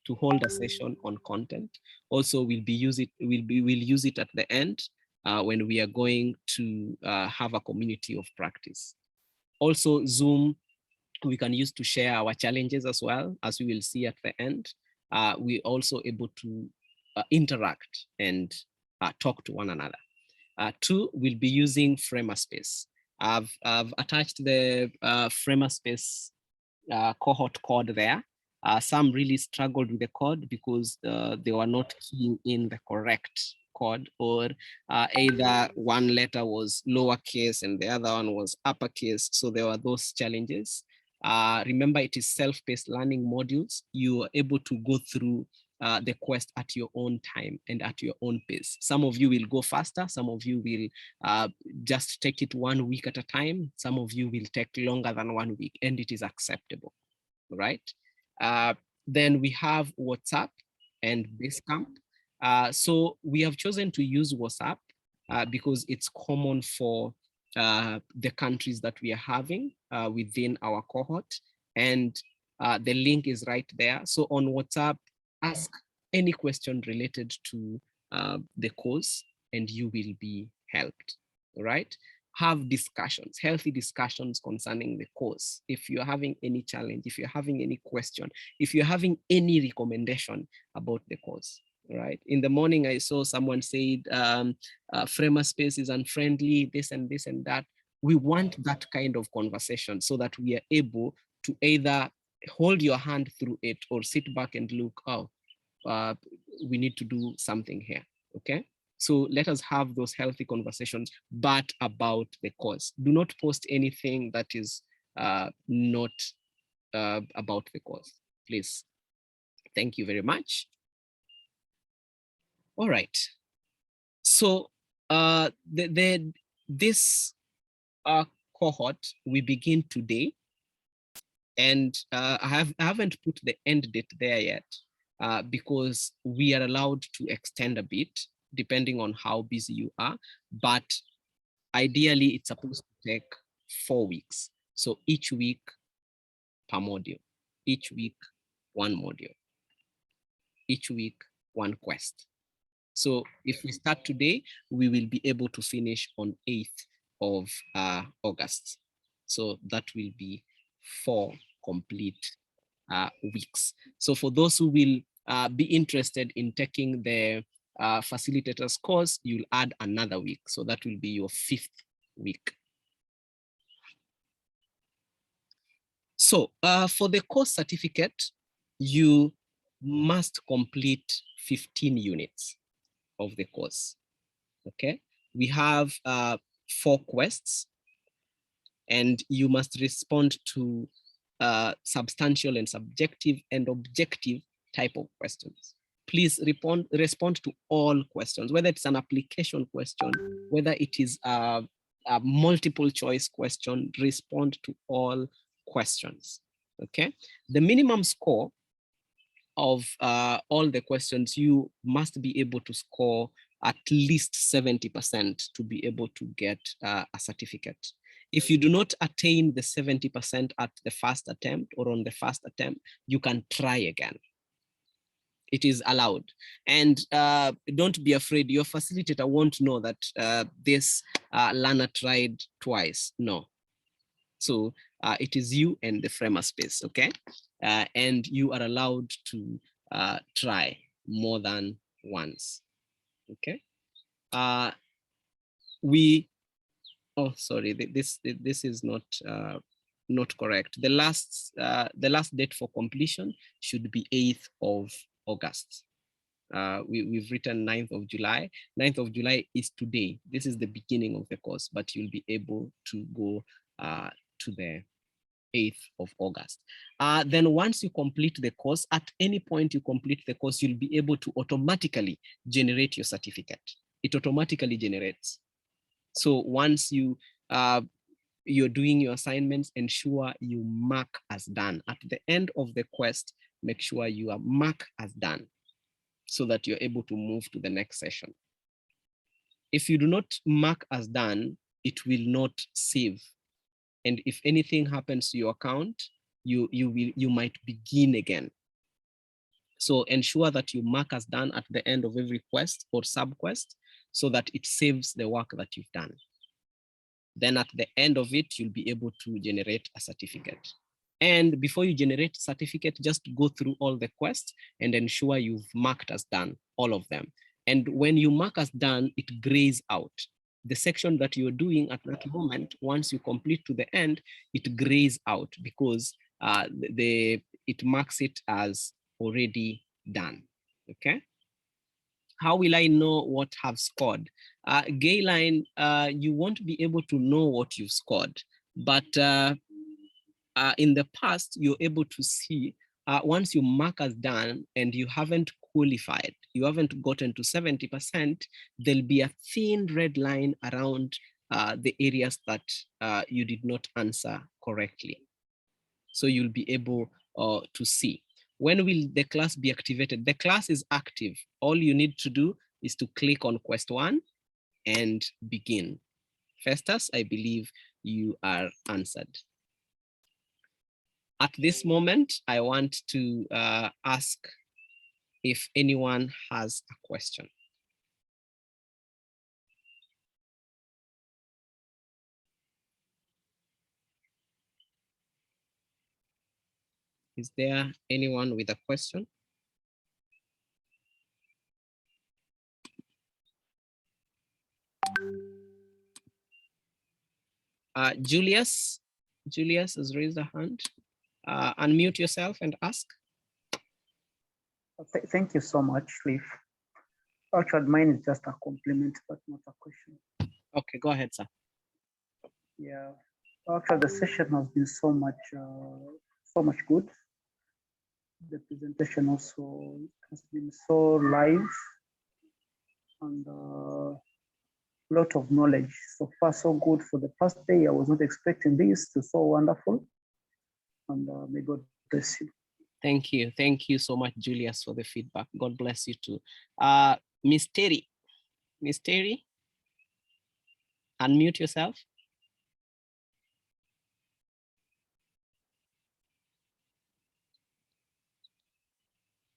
to hold a session on content. Also, we'll use it at the end when we are going to have a community of practice. Also, Zoom we can use to share our challenges as well, as we will see at the end. we're also able to interact and talk to one another. 2, we'll be using Framerspace. I've attached the Framerspace cohort code there. Some really struggled with the code because they were not keying in the correct code, or either one letter was lowercase and the other one was uppercase. So there were those challenges. Remember, it is self-paced learning modules. You are able to go through the quest at your own time and at your own pace. Some of you will go faster. Some of you will just take it 1 week at a time. Some of you will take longer than 1 week, and it is acceptable, right? Then we have WhatsApp and Basecamp. So we have chosen to use WhatsApp because it's common for the countries that we are having within our cohort, and the link is right there. So on WhatsApp, ask any question related to the course and you will be helped, right? Have discussions, healthy discussions concerning the course. If you're having any challenge, if you're having any question, if you're having any recommendation about the course, right? In the morning, I saw someone said, Framerspace is unfriendly, this and this and that. We want that kind of conversation so that we are able to either hold your hand through it or sit back and look, oh, we need to do something here, okay? So let us have those healthy conversations, but about the course. Do not post anything that is not about the course, please. Thank you very much. All right. So this cohort, we begin today, and I haven't put the end date there yet because we are allowed to extend a bit depending on how busy you are, but ideally it's supposed to take 4 weeks. So each week per module, each week one module, each week one quest. So if we start today, we will be able to finish on 8th of August. So that will be 4 complete weeks. So for those who will be interested in taking the facilitators course, you'll add another week. So that will be your 5th week. So for the course certificate, you must complete 15 units of the course, okay? We have 4 quests, and you must respond to substantial and subjective and objective type of questions. Please respond to all questions, whether it's an application question, whether it is a multiple choice question, respond to all questions, okay? The minimum score of all the questions, you must be able to score at least 70% to be able to get a certificate. If you do not attain the 70% at the first attempt or on the first attempt, you can try again. It is allowed. And don't be afraid, your facilitator won't know that this learner tried twice, no. So it is you and the Framerspace, okay? And you are allowed to try more than once, okay? Oh, sorry, this is not correct. The last date for completion should be 8th of August. We've written 9th of July. 9th of July is today. This is the beginning of the course, but you'll be able to go to the 8th of August. Then once you complete the course, at any point you complete the course, you'll be able to automatically generate your certificate. It automatically generates. So once you're doing your assignments, ensure you mark as done. At the end of the quest, make sure you are marked as done so that you're able to move to the next session. If you do not mark as done, it will not save. And if anything happens to your account, you might begin again. So ensure that you mark as done at the end of every quest or sub-quest so that it saves the work that you've done. Then at the end of it, you'll be able to generate a certificate. And before you generate certificate, just go through all the quests and ensure you've marked as done, all of them. And when you mark as done, it grays out. The section that you're doing at that moment, once you complete to the end, it grays out because it marks it as already done, okay? How will I know what have scored? Gayline, you won't be able to know what you've scored, but in the past, you're able to see once you mark as done and you haven't qualified, you haven't gotten to 70%, there'll be a thin red line around the areas that you did not answer correctly. So you'll be able to see. When will the class be activated? The class is active. All you need to do is to click on quest 1 and begin. Festus, I believe you are answered. At this moment, I want to ask if anyone has a question. Is there anyone with a question? Julius has raised a hand. Unmute yourself and ask. Thank you so much, Leaf. Actually, mine is just a compliment, but not a question. Okay, go ahead, sir. Yeah, actually, the session has been so much good. The presentation also has been so live and a lot of knowledge. So far, so good for the first day. I was not expecting this. It's so wonderful. And may God bless you. Thank you. Thank you so much, Julius, for the feedback. God bless you too. Miss Terry, unmute yourself.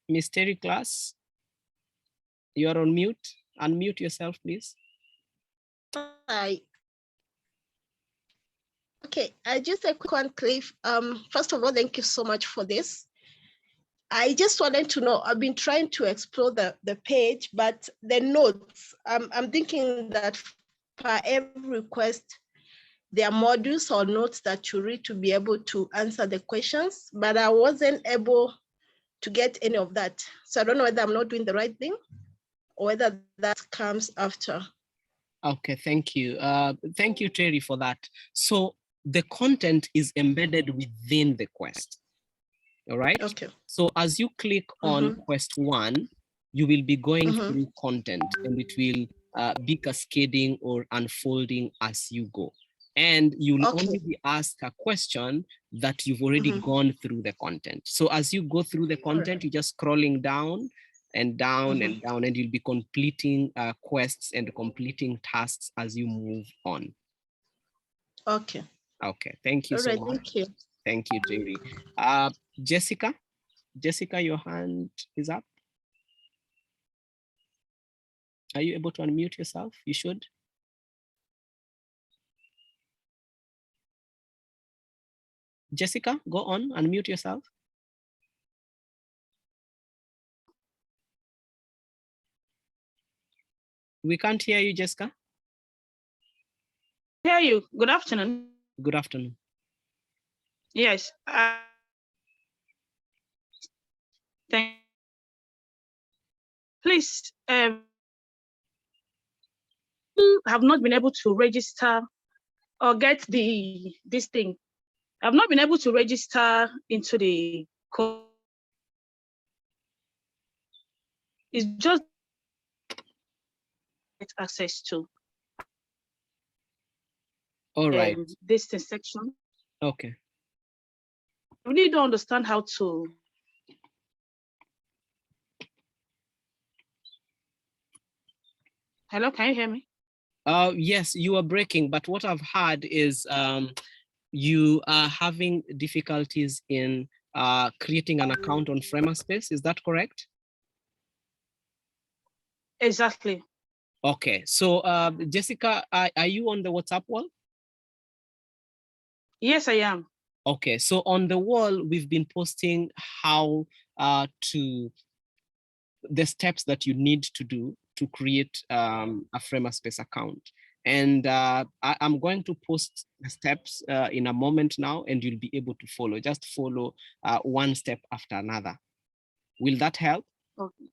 Miss Terry class, you are on mute. Unmute yourself, please. Hi. Okay, just a quick one, Cliff. First of all, thank you so much for this. I just wanted to know, I've been trying to explore the page, but the notes, I'm thinking that for every request, there are modules or notes that you read to be able to answer the questions, but I wasn't able to get any of that. So I don't know whether I'm not doing the right thing or whether that comes after. Okay, thank you. Thank you, Terry, for that. So the content is embedded within the quest. All right. Okay. So as you click on quest 1, you will be going through content and it will be cascading or unfolding as you go. And you'll only be asked a question that you've already gone through the content. So as you go through the content, you're just scrolling down and down and down, and you'll be completing quests and completing tasks as you move on. Okay. Okay, thank you so much. Thank you. Thank you, Jerry. Jessica, your hand is up. Are you able to unmute yourself? You should. Jessica, go on, unmute yourself. We can't hear you, Jessica. Hear you. Good afternoon. Good afternoon. Yes. Thank. Please, have not been able to register or get this thing. I've not been able to register into the code. It's just access to. All right. This section. Okay. I really don't understand how to. Hello, can you hear me? Yes, you are breaking, but what I've heard is you are having difficulties in creating an account on Framerspace. Is that correct? Exactly. Okay, so Jessica, are you on the WhatsApp wall? Yes, I am. Okay, so on the wall, we've been posting how to the steps that you need to do to create a Framerspace account. And I'm going to post the steps in a moment now, and you'll be able to follow. Just follow one step after another. Will that help? Okay.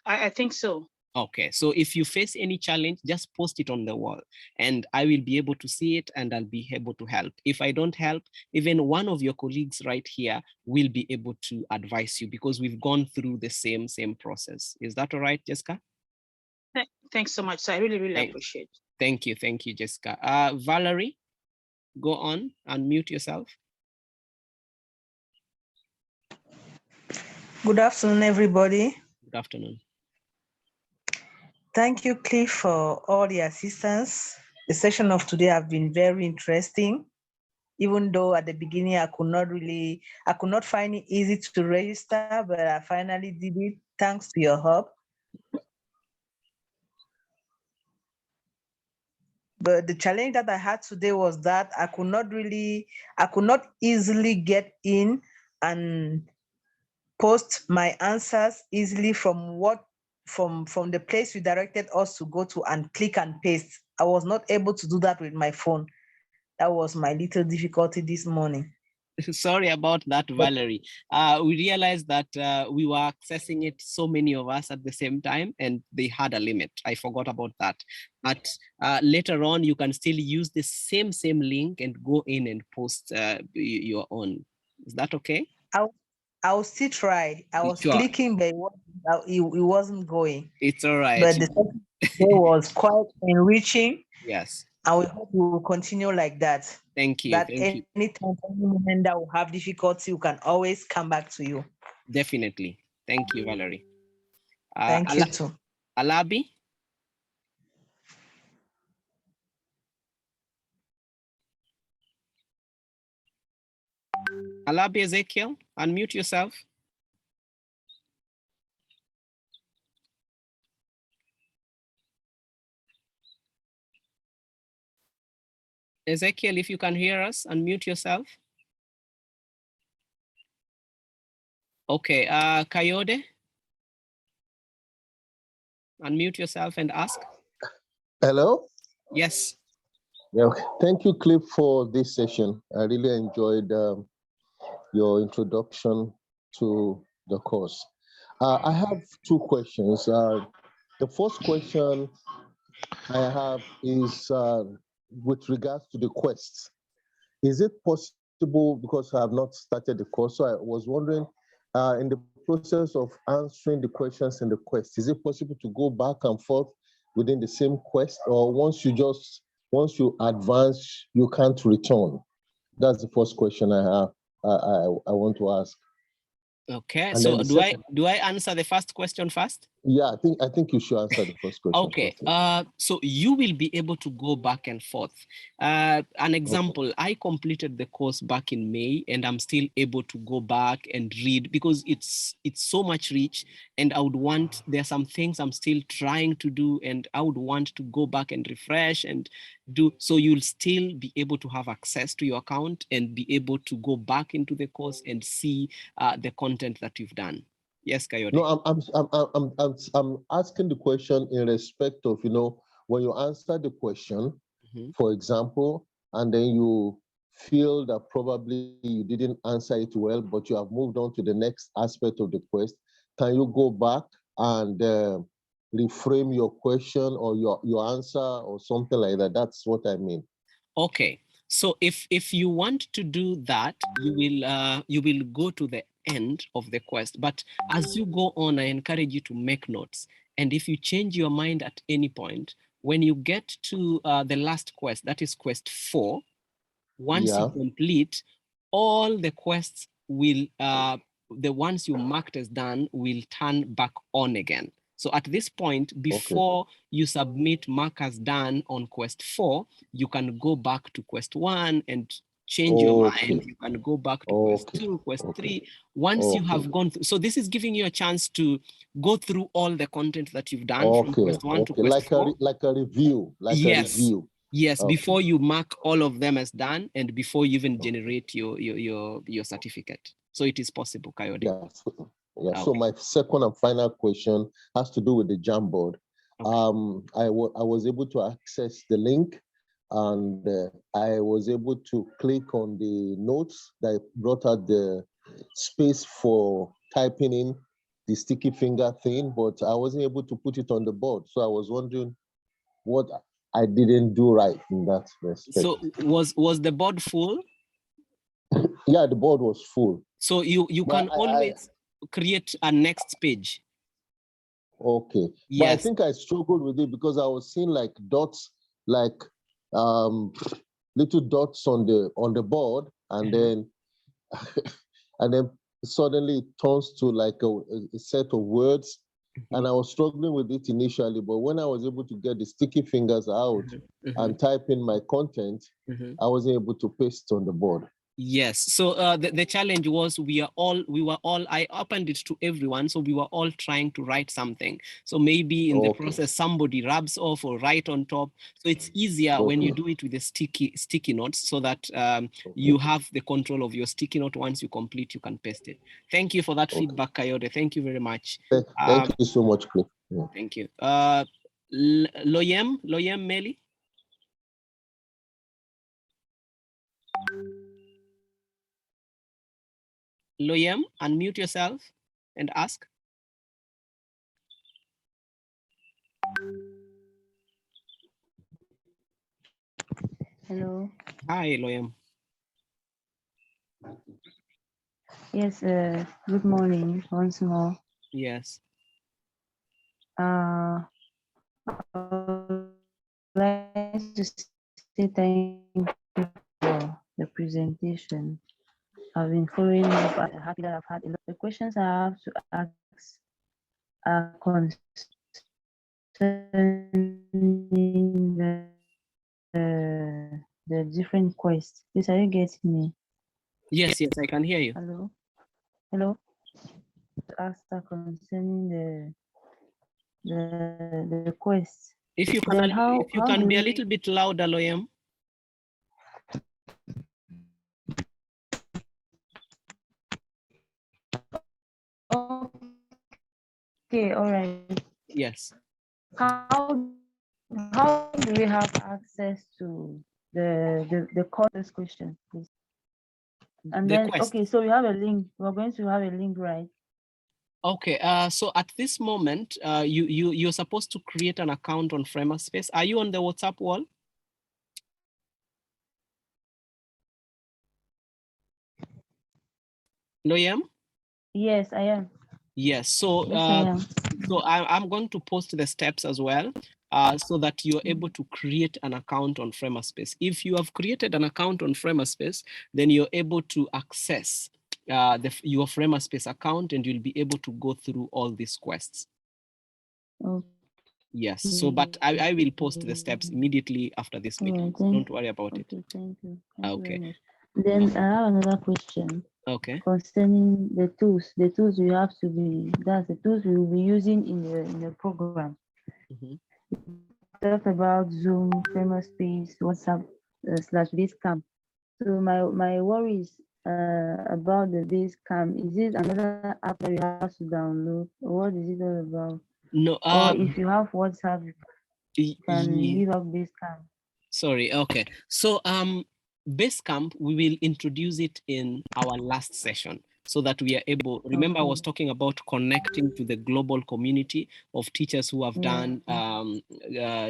I think so. Okay, so if you face any challenge, just post it on the wall and I will be able to see it and I'll be able to help. If I don't help, even one of your colleagues right here will be able to advise you because we've gone through the same process. Is that all right, Jessica? Thanks so much. So I really appreciate it. Thank you, Jessica. Valerie, go on, unmute yourself. Good afternoon, everybody. Good afternoon. Thank you, Cliff, for all the assistance. The session of today have been very interesting, even though at the beginning I could not find it easy to register, but I finally did it thanks to your help. But the challenge that I had today was that I could not easily get in and post my answers easily from the place you directed us to go to and click and paste. I was not able to do that with my phone. That was my little difficulty this morning. Sorry about that, Valerie. We realized that we were accessing it, so many of us at the same time, and they had a limit. I forgot about that. But later on, you can still use the same link and go in and post your own. Is that okay? I'll still try. I was clicking, but it wasn't going. It's all right. But the session was quite enriching. Yes. And we hope we will continue like that. Thank you. That Thank you. Anytime, any moment that will have difficulty, we can always come back to you. Definitely. Thank you, Valerie. Thank you too. Alabi? Alabi Ezekiel, unmute yourself. Ezekiel, if you can hear us, unmute yourself. Okay, Kayode, unmute yourself and ask. Hello? Yes. Yeah, okay. Thank you, Cliff, for this session. I really enjoyed your introduction to the course. I have two questions. The first question I have is with regards to the quests. Is it possible, because I have not started the course, so I was wondering, in the process of answering the questions in the quest, is it possible to go back and forth within the same quest, or once you advance, you can't return? That's the first question I have. I want to ask. Okay, and so do I answer the first question first? Yeah, I think you should answer the first question. Okay, so you will be able to go back and forth. An example, okay. I completed the course back in May, and I'm still able to go back and read because it's so much rich, and I would want, there are some things I'm still trying to do, and I would want to go back and refresh and do, so you'll still be able to have access to your account and be able to go back into the course and see the content that you've done. Yes, Kayode. No, I'm asking the question in respect of, when you answer the question, for example, and then you feel that probably you didn't answer it well, but you have moved on to the next aspect of the quest, can you go back and reframe your question or your answer or something like that? That's what I mean. Okay. So if you want to do that, you will go to the end of the quest. But as you go on, I encourage you to make notes. And if you change your mind at any point, when you get to the last quest, that is quest 4, once you complete, all the quests will, the ones you marked as done will turn back on again. So at this point, before you submit markers done on quest 4, you can go back to quest 1 and change your mind. You can go back to quest 2, quest 3. Once you have gone through, so this is giving you a chance to go through all the content that you've done from quest 1 to quest 4. Like a review. Yes. Yes, Okay. before you mark all of them as done and before you even generate your certificate. So it is possible, Coyote. Yeah. So Okay. my second and final question has to do with the Jamboard. I was able to access the link, and I was able to click on the notes that brought out the space for typing in the sticky finger thing, but I wasn't able to put it on the board. So I was wondering what I didn't do right in that respect. So was the board full? Yeah, the board was full. So you But can always create a next page. Okay. But I Yes. think I struggled with it because I was seeing like dots, like little dots on the board, and then and then suddenly it turns to like a set of words. And I was struggling with it initially, but when I was able to get the sticky fingers out and type in my content, I was able to paste on the board. Yes. So the challenge was we were all, I opened it to everyone. So we were all trying to write something. So maybe in the process, somebody rubs off or write on top. So it's easier when you do it with the sticky notes so that you have the control of your sticky note. Once you complete, you can paste it. Thank you for that feedback, Coyote. Thank you very much. Thank you so much, Cliff. Yeah. Thank you. Loyem Meli. Loyem, unmute yourself and ask. Hello. Hi, Loyem. Yes, good morning once more. Yes. I would like to say thank you for the presentation. I've been following up. I'm happy that I've had a lot of questions I have to ask are concerning the different quests. Please, are you getting me? Yes, I can hear you. Hello. Hello. To ask that concerning the quests. If you Then can be a do little bit louder, Loyem. Okay, all right. Yes. How do we have access to the course question, please? And then okay, so we have a link. We're going to have a link, right? Okay, so at this moment, you're supposed to create an account on Framerspace. Are you on the WhatsApp wall? Loyem? Yes, I am. Yes, so Yes, I am. so I'm going to post the steps as well, so that you're able to create an account on Framerspace. If you have created an account on Framerspace, then you're able to access your Framerspace account, and you'll be able to go through all these quests. Okay. Yes, so but I will post the steps immediately after this meeting. Right, Don't worry about it. Okay, thank you. Thank you very Okay. much. Then I have another question. Okay. Concerning the tools we have to be, that's the tools we will be using in the program. Talk about Zoom, Framerspace, WhatsApp / Basecamp. So my worry is about the Basecamp. Is it another app that you have to download? What is it all about? No. Or if you have WhatsApp, you can leave out Basecamp. Sorry. Okay. So Basecamp, we will introduce it in our last session so that we are able. Remember, I was talking about connecting to the global community of teachers who have done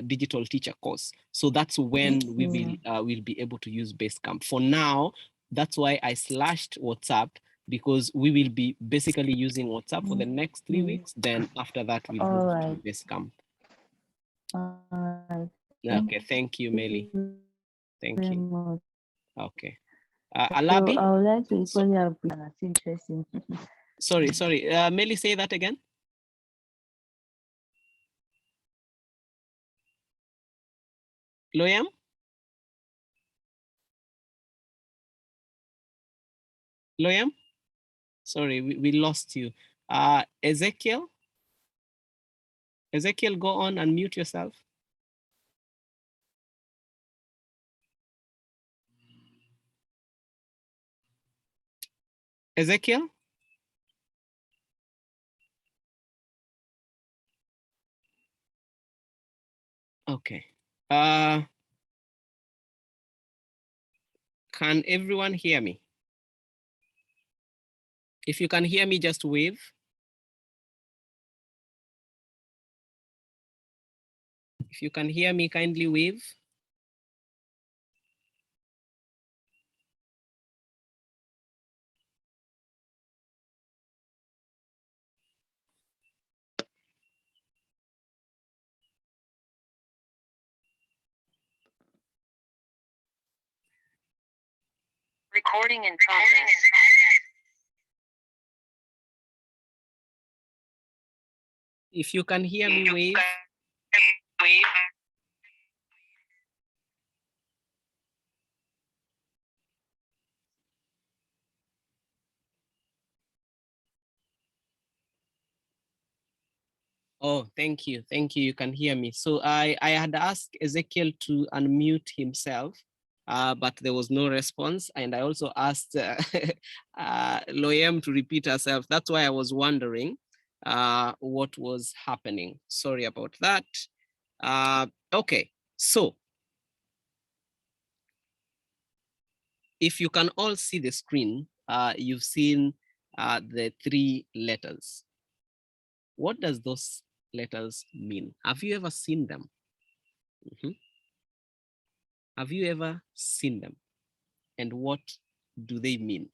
digital teacher course. So that's when we will be able to use Basecamp. For now, that's why I slashed WhatsApp, because we will be basically using WhatsApp for the next 3 weeks. Then after that, we'll move to Basecamp. All right. Okay, thank you, Meli. Thank you. Okay. So Alabi? I would like to equally appreciate that's interesting. Sorry. Meli, say that again. Loyam? Loyam? Sorry, we lost you. Ezekiel? Ezekiel, go on and mute yourself. Ezekiel? Okay. Can everyone hear me? If you can hear me, just wave. If you can hear me, kindly wave. Recording in progress. If you can hear me, wave. Oh, thank you. Thank you. You can hear me. So I had asked Ezekiel to unmute himself, but there was no response. And I also asked Loyem to repeat herself. That's why I was wondering what was happening. Sorry about that. Okay, so if you can all see the screen, you've seen the 3 letters. What does those letters mean? Have you ever seen them? Have you ever seen them? And what do they mean?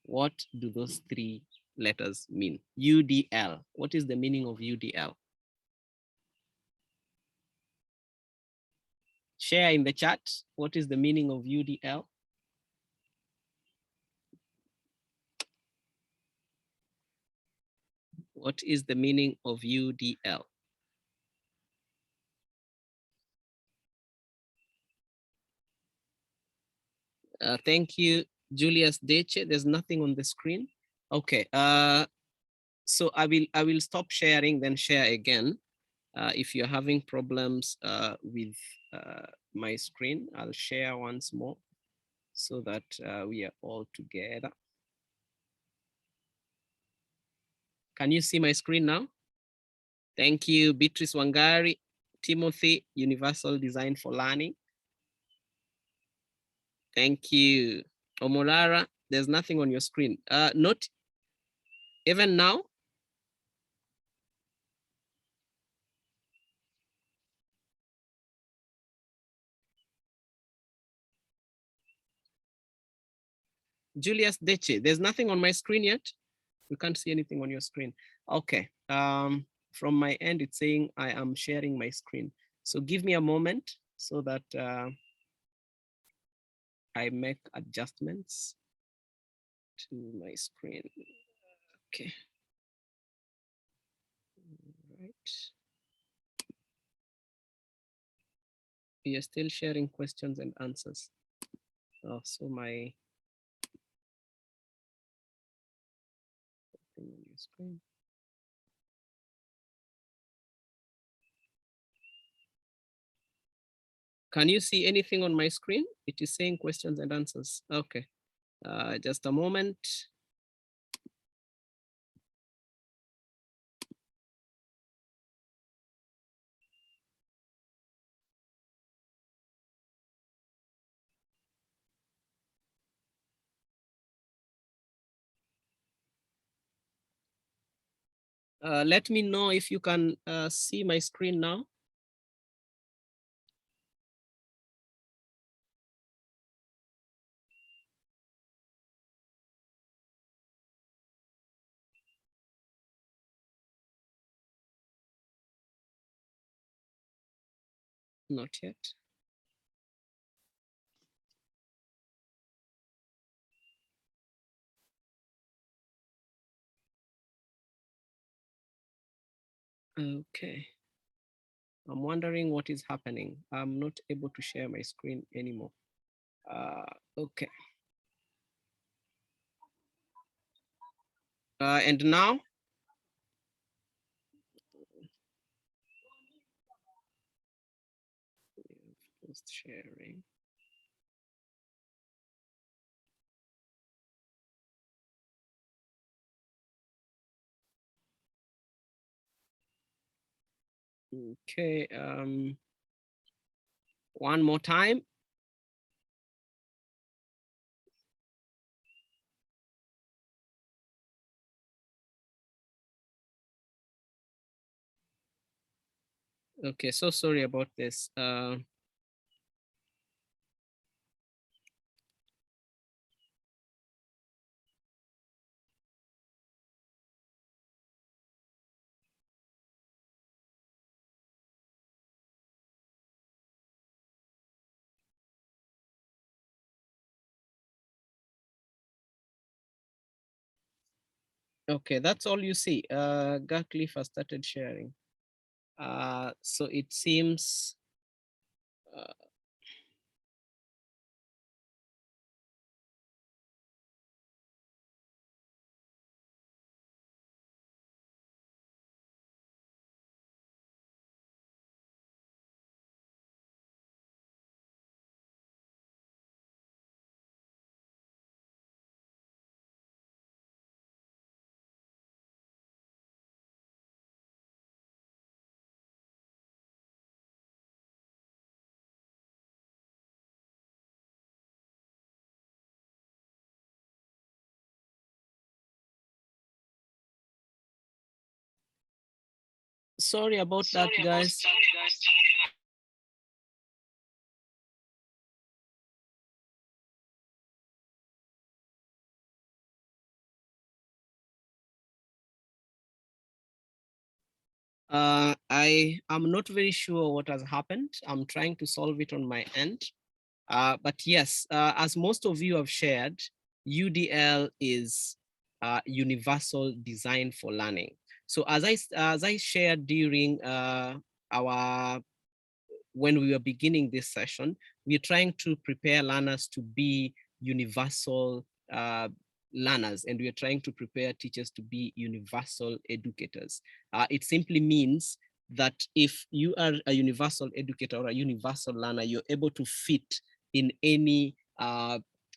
What do those 3 letters mean? UDL. What is the meaning of UDL? Share in the chat. What is the meaning of UDL? What is the meaning of UDL? Thank you, Julius Deche. There's nothing on the screen. Okay. So I will stop sharing, then share again. If you're having problems with my screen, I'll share once more so that we are all together. Can you see my screen now? Thank you, Beatrice Wangari, Timothy, Universal Design for Learning. Thank you, Omolara. There's nothing on your screen. Not even now. Julius Deche, there's nothing on my screen yet. You can't see anything on your screen. Okay. From my end, it's saying I am sharing my screen. So give me a moment so that I make adjustments to my screen. Okay. All right. We are still sharing questions and answers. Oh, so my screen. Can you see anything on my screen? It is saying questions and answers. Okay. Just a moment. Let me know if you can see my screen now. Not yet. Okay. I'm wondering what is happening. I'm not able to share my screen anymore. Okay. And now? Just sharing. Okay, one more time. Okay, so sorry about this. Okay, that's all you see. Garcliffe has started sharing. So it seems sorry about that, guys. I am not very sure what has happened. I'm trying to solve it on my end. But yes, as most of you have shared, UDL is universal design for learning. So as I shared during our when we were beginning this session, we're trying to prepare learners to be universal learners, and we're trying to prepare teachers to be universal educators. It simply means that if you are a universal educator or a universal learner, you're able to fit in any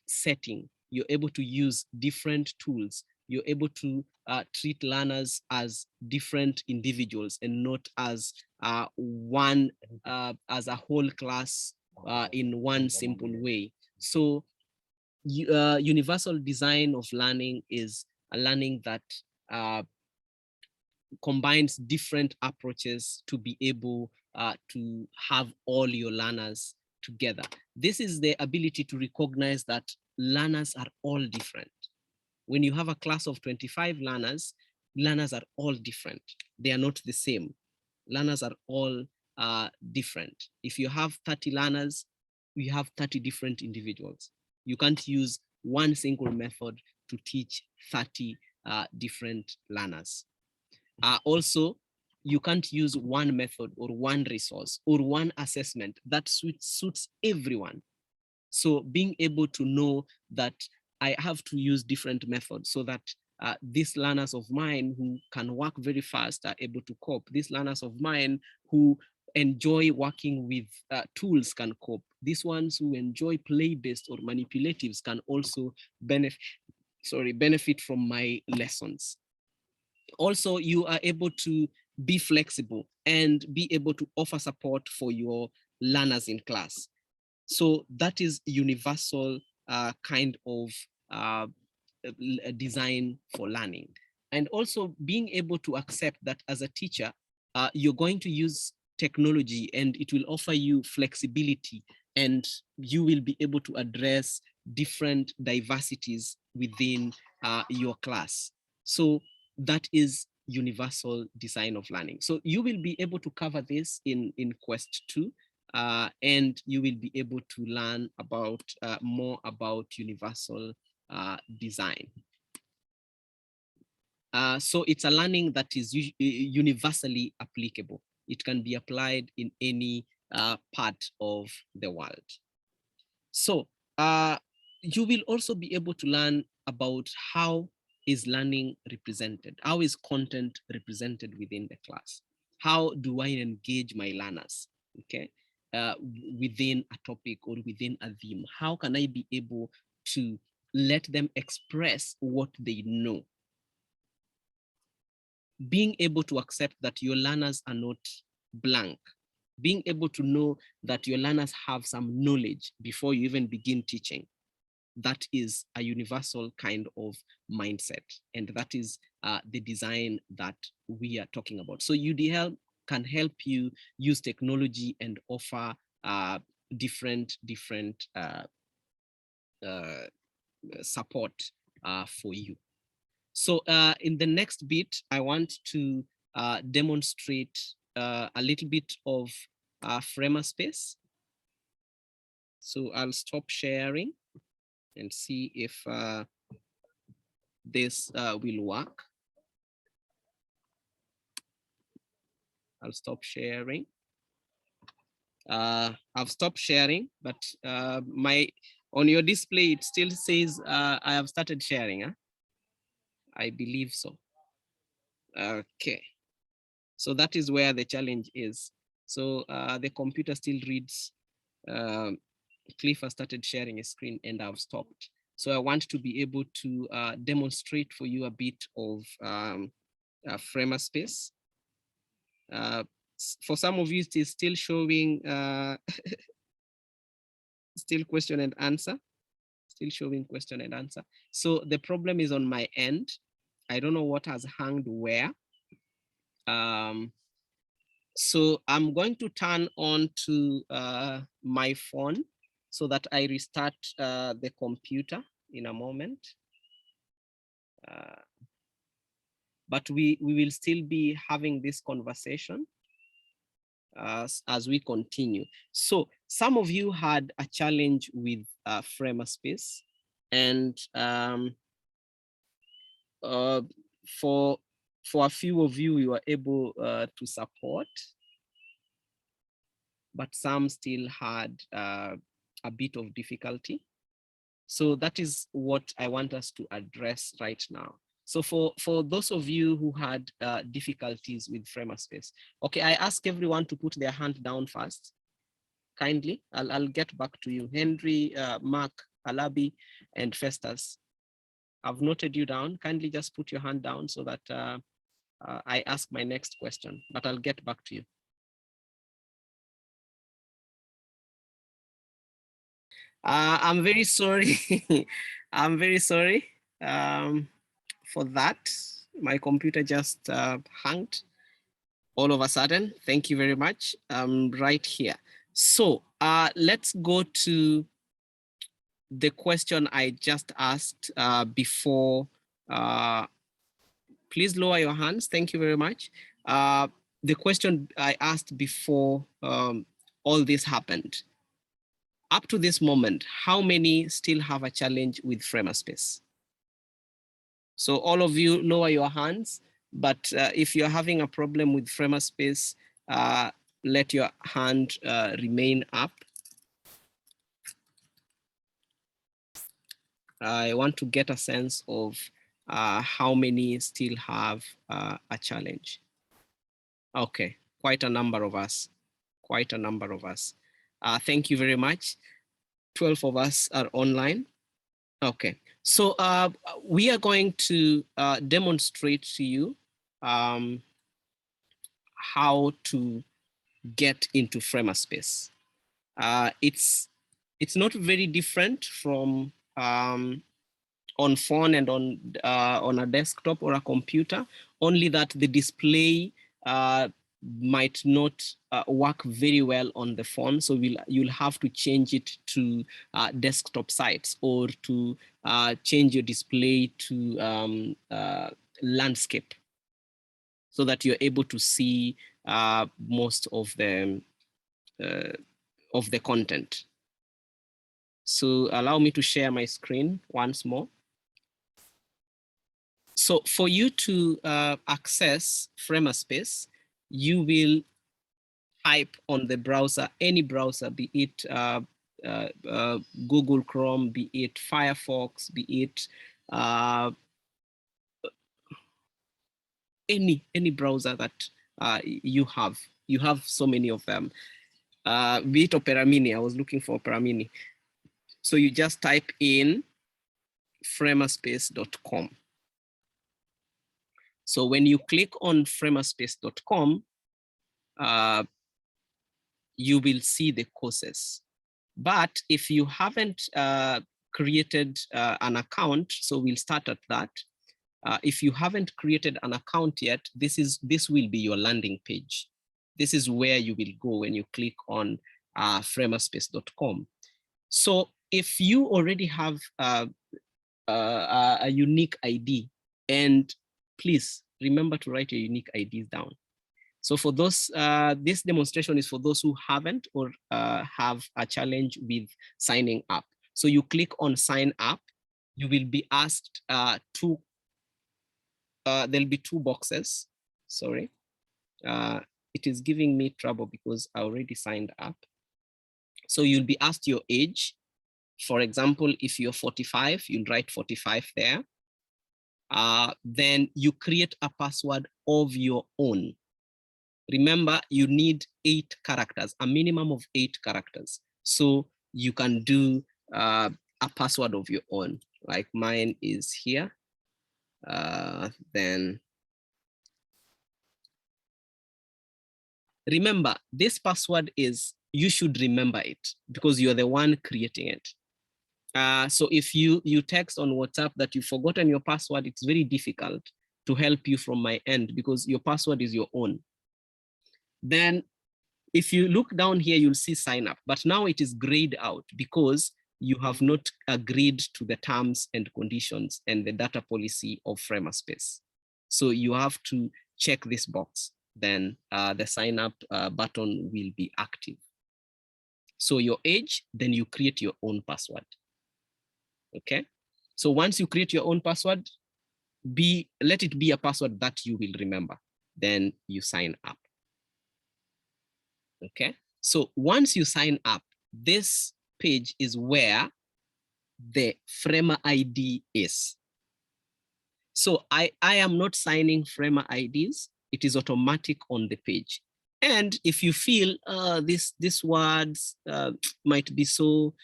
setting. You're able to use different tools. You're able to treat learners as different individuals and not as one as a whole class in one simple way. So universal design of learning is a learning that combines different approaches to be able to have all your learners together. This is the ability to recognize that learners are all different. When you have a class of 25 learners, learners are all different. They are not the same. Learners are all different. If you have 30 learners, you have 30 different individuals. You can't use one single method to teach 30 different learners. Also, you can't use one method or one resource or one assessment that suits everyone. So being able to know that I have to use different methods so that these learners of mine who can work very fast are able to cope. These learners of mine who enjoy working with tools can cope. These ones who enjoy play-based or manipulatives can also benefit from my lessons. Also, you are able to be flexible and be able to offer support for your learners in class. So that is universal kind of design for learning. And also being able to accept that as a teacher, you're going to use technology and it will offer you flexibility, and you will be able to address different diversities within your class. So that is universal design of learning. So you will be able to cover this in Quest 2. And you will be able to learn about more about universal design. So it's a learning that is universally applicable. It can be applied in any part of the world. So you will also be able to learn about how is learning represented? How is content represented within the class? How do I engage my learners? Okay, within a topic or within a theme? How can I be able to let them express what they know? Being able to accept that your learners are not blank. Being able to know that your learners have some knowledge before you even begin teaching. That is a universal kind of mindset. And that is the design that we are talking about. So UDL can help you use technology and offer different support for you. So in the next bit, I want to demonstrate a little bit of Framer space. So I'll stop sharing and see if this will work. I'll stop sharing. I've stopped sharing, but on your display, it still says I have started sharing. Huh? I believe so. Okay. So that is where the challenge is. So the computer still reads, Cliff has started sharing a screen and I've stopped. So I want to be able to demonstrate for you a bit of Framer space. For some of you, it is still showing still question and answer, still showing question and answer. So the problem is on my end. I don't know what has hanged where. So I'm going to turn on to my phone so that I restart the computer in a moment. But we will still be having this conversation as we continue. So some of you had a challenge with Framer space, and for a few of you, you were able to support, but some still had a bit of difficulty. So that is what I want us to address right now. So for those of you who had difficulties with Framer space, okay, I ask everyone to put their hand down first. Kindly, I'll get back to you. Henry, Mark, Alabi, and Festus. I've noted you down. Kindly just put your hand down so that I ask my next question, but I'll get back to you. I'm very sorry. I'm very sorry for that. My computer just hanged all of a sudden. Thank you very much. Right here. So let's go to the question I just asked before. Please lower your hands. Thank you very much. The question I asked before all this happened. Up to this moment, how many still have a challenge with Framer space? So all of you lower your hands, but if you're having a problem with Framer space, let your hand remain up. I want to get a sense of how many still have a challenge. Okay, quite a number of us, quite a number of us. Thank you very much. 12 of us are online. Okay, so we are going to demonstrate to you how to get into Framer space. It's not very different from on phone and on a desktop or a computer, only that the display might not work very well on the phone. So you'll have to change it to desktop sites or to change your display to landscape so that you're able to see most of the content. So allow me to share my screen once more. So for you to access Framer space, you will type on the browser, any browser, be it Google Chrome, be it Firefox, be it any browser that you have. You have so many of them. Be it Opera Mini. I was looking for Opera Mini. So you just type in framerspace.com. So when you click on framerspace.com, you will see the courses. But if you haven't created an account, so we'll start at that. If you haven't created an account yet, this will be your landing page. This is where you will go when you click on framerspace.com. So if you already have a unique ID, and please remember to write your unique IDs down. So for those, this demonstration is for those who haven't or have a challenge with signing up. So you click on sign up, you will be asked there'll be two boxes, sorry. It is giving me trouble because I already signed up. So you'll be asked your age. For example, if you're 45, you'll write 45 there. Then you create a password of your own. Remember, you need 8 characters, a minimum of 8 characters. So you can do a password of your own, like mine is here. Then remember, this password is, you should remember it because you're the one creating it. So if you text on WhatsApp that you've forgotten your password, it's very difficult to help you from my end because your password is your own. Then if you look down here, you'll see sign up, but now it is grayed out because you have not agreed to the terms and conditions and the data policy of Framerspace. So you have to check this box, then the sign up button will be active. So your age, then you create your own password. Okay, so once you create your own password, let it be a password that you will remember, then you sign up. Okay, so once you sign up, this page is where the Framer ID is. So I am not signing Framer IDs, it is automatic on the page. And if you feel these words might be so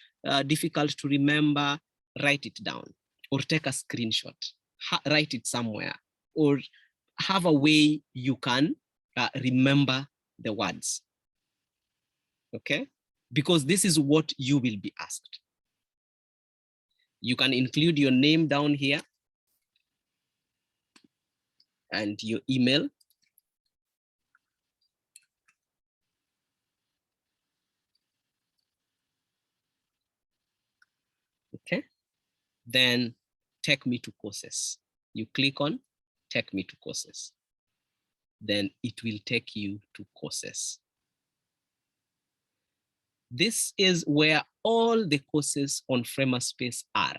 difficult to remember, write it down or take a screenshot, write it somewhere, or have a way you can remember the words. Okay, because this is what you will be asked. You can include your name down here and your email. Okay, then take me to courses. You click on take me to courses. Then it will take you to courses. This is where all the courses on Framerspace are.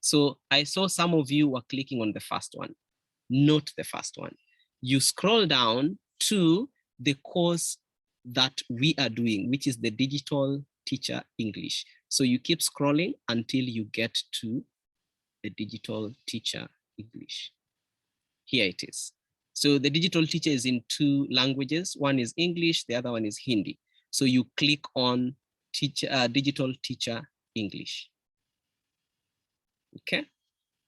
So I saw some of you were clicking on the first one, not the first one. You scroll down to the course that we are doing, which is the Digital Teacher English. So you keep scrolling until you get to the Digital Teacher English. Here it is. So the digital teacher is in 2 languages. One is English, the other one is Hindi. So you click on Digital Teacher English. Okay.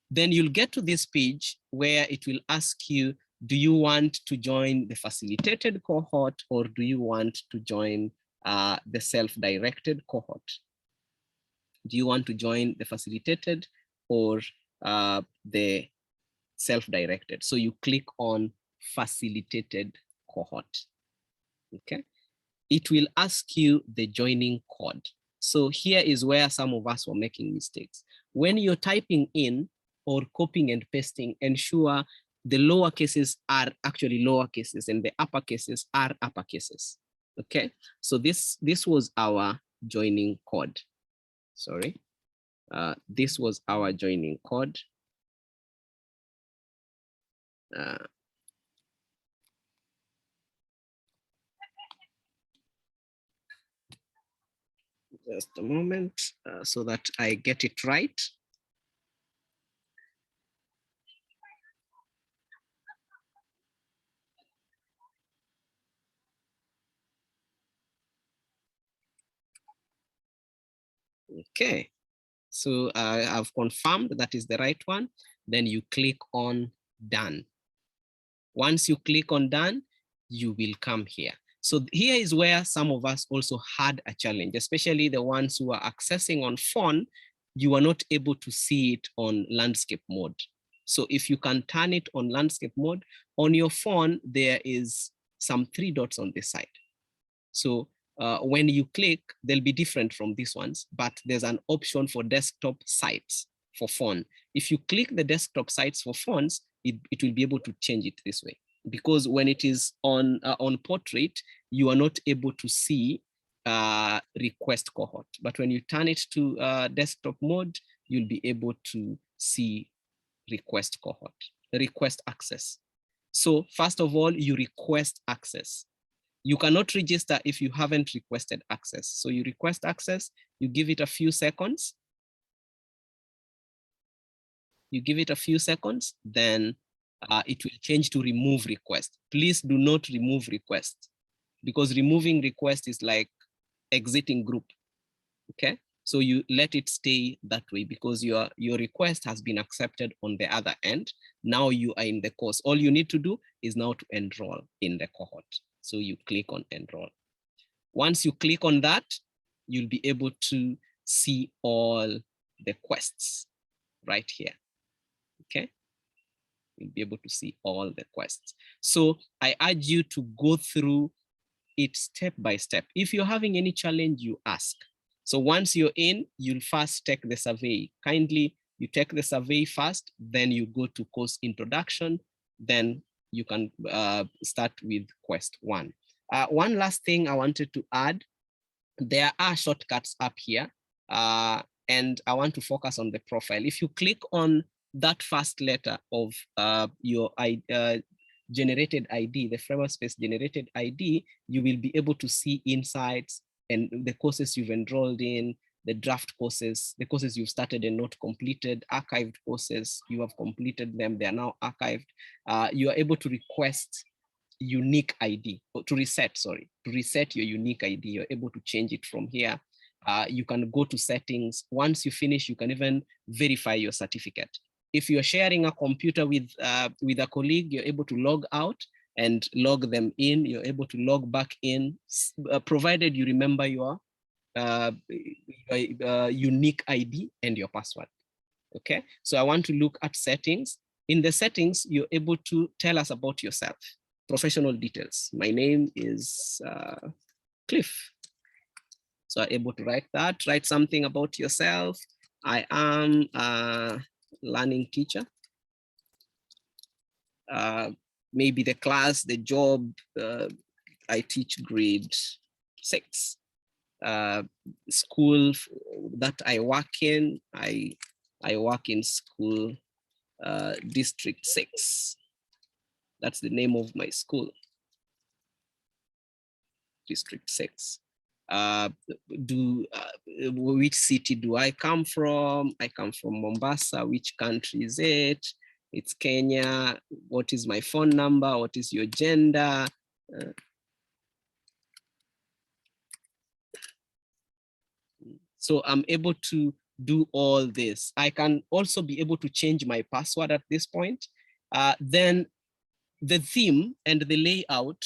Then you'll get to this page where it will ask you, do you want to join the facilitated cohort or do you want to join the self-directed cohort? Do you want to join the facilitated or the self-directed? So you click on facilitated cohort. Okay, it will ask you the joining code. So here is where some of us were making mistakes. When you're typing in or copying and pasting, ensure the lower cases are actually lower cases and the upper cases are upper cases. Okay, so this was our joining code. Sorry, this was our joining code. Just a moment so that I get it right. Okay, so I've confirmed that is the right one. Then you click on done. Once you click on done, you will come here. So here is where some of us also had a challenge, especially the ones who are accessing on phone. You are not able to see it on landscape mode. So if you can turn it on landscape mode, on your phone, there is some 3 dots on this side. So when you click, they'll be different from these ones, but there's an option for desktop sites for phone. If you click the desktop sites for phones, it will be able to change it this way. Because when it is on portrait, you are not able to see request cohort. But when you turn it to desktop mode, you'll be able to see request cohort, request access. So first of all, you request access. You cannot register if you haven't requested access. So you request access, you give it a few seconds. You give it a few seconds, then it will change to remove request. Please do not remove request, because removing request is like exiting group, okay? So you let it stay that way because your request has been accepted on the other end. Now you are in the course. All you need to do is now to enroll in the cohort. So you click on enroll. Once you click on that, you'll be able to see all the quests right here, okay? You'll be able to see all the quests. So I urge you to go through it step by step. If you're having any challenge, you ask. So once you're in, you'll first take the survey. Kindly, you take the survey first, then you go to course introduction, then you can start with quest 1. One last thing I wanted to add, there are shortcuts up here, and I want to focus on the profile. If you click on that first letter of your generated ID, the framework space generated ID, you will be able to see insights and the courses you've enrolled in, the draft courses, the courses you've started and not completed, archived courses, you have completed them, they are now archived. You are able to request unique ID, or to reset your unique ID. You're able to change it from here. You can go to settings. Once you finish, you can even verify your certificate. If you're sharing a computer with a colleague, you're able to log out and log them in. You're able to log back in, provided you remember your unique ID and your password. Okay, so I want to look at settings. In the settings, you're able to tell us about yourself, professional details. My name is Cliff. So I'm able to write that, write something about yourself. I am a learning teacher. Maybe the class, the job, I teach grade 6. School that I work in, I work in school district 6. That's the name of my school, district 6. Which city do I come from? I come from Mombasa. Which country is it? It's Kenya. What is my phone number? What is your gender? So I'm able to do all this. I can also be able to change my password at this point. Then the theme and the layout,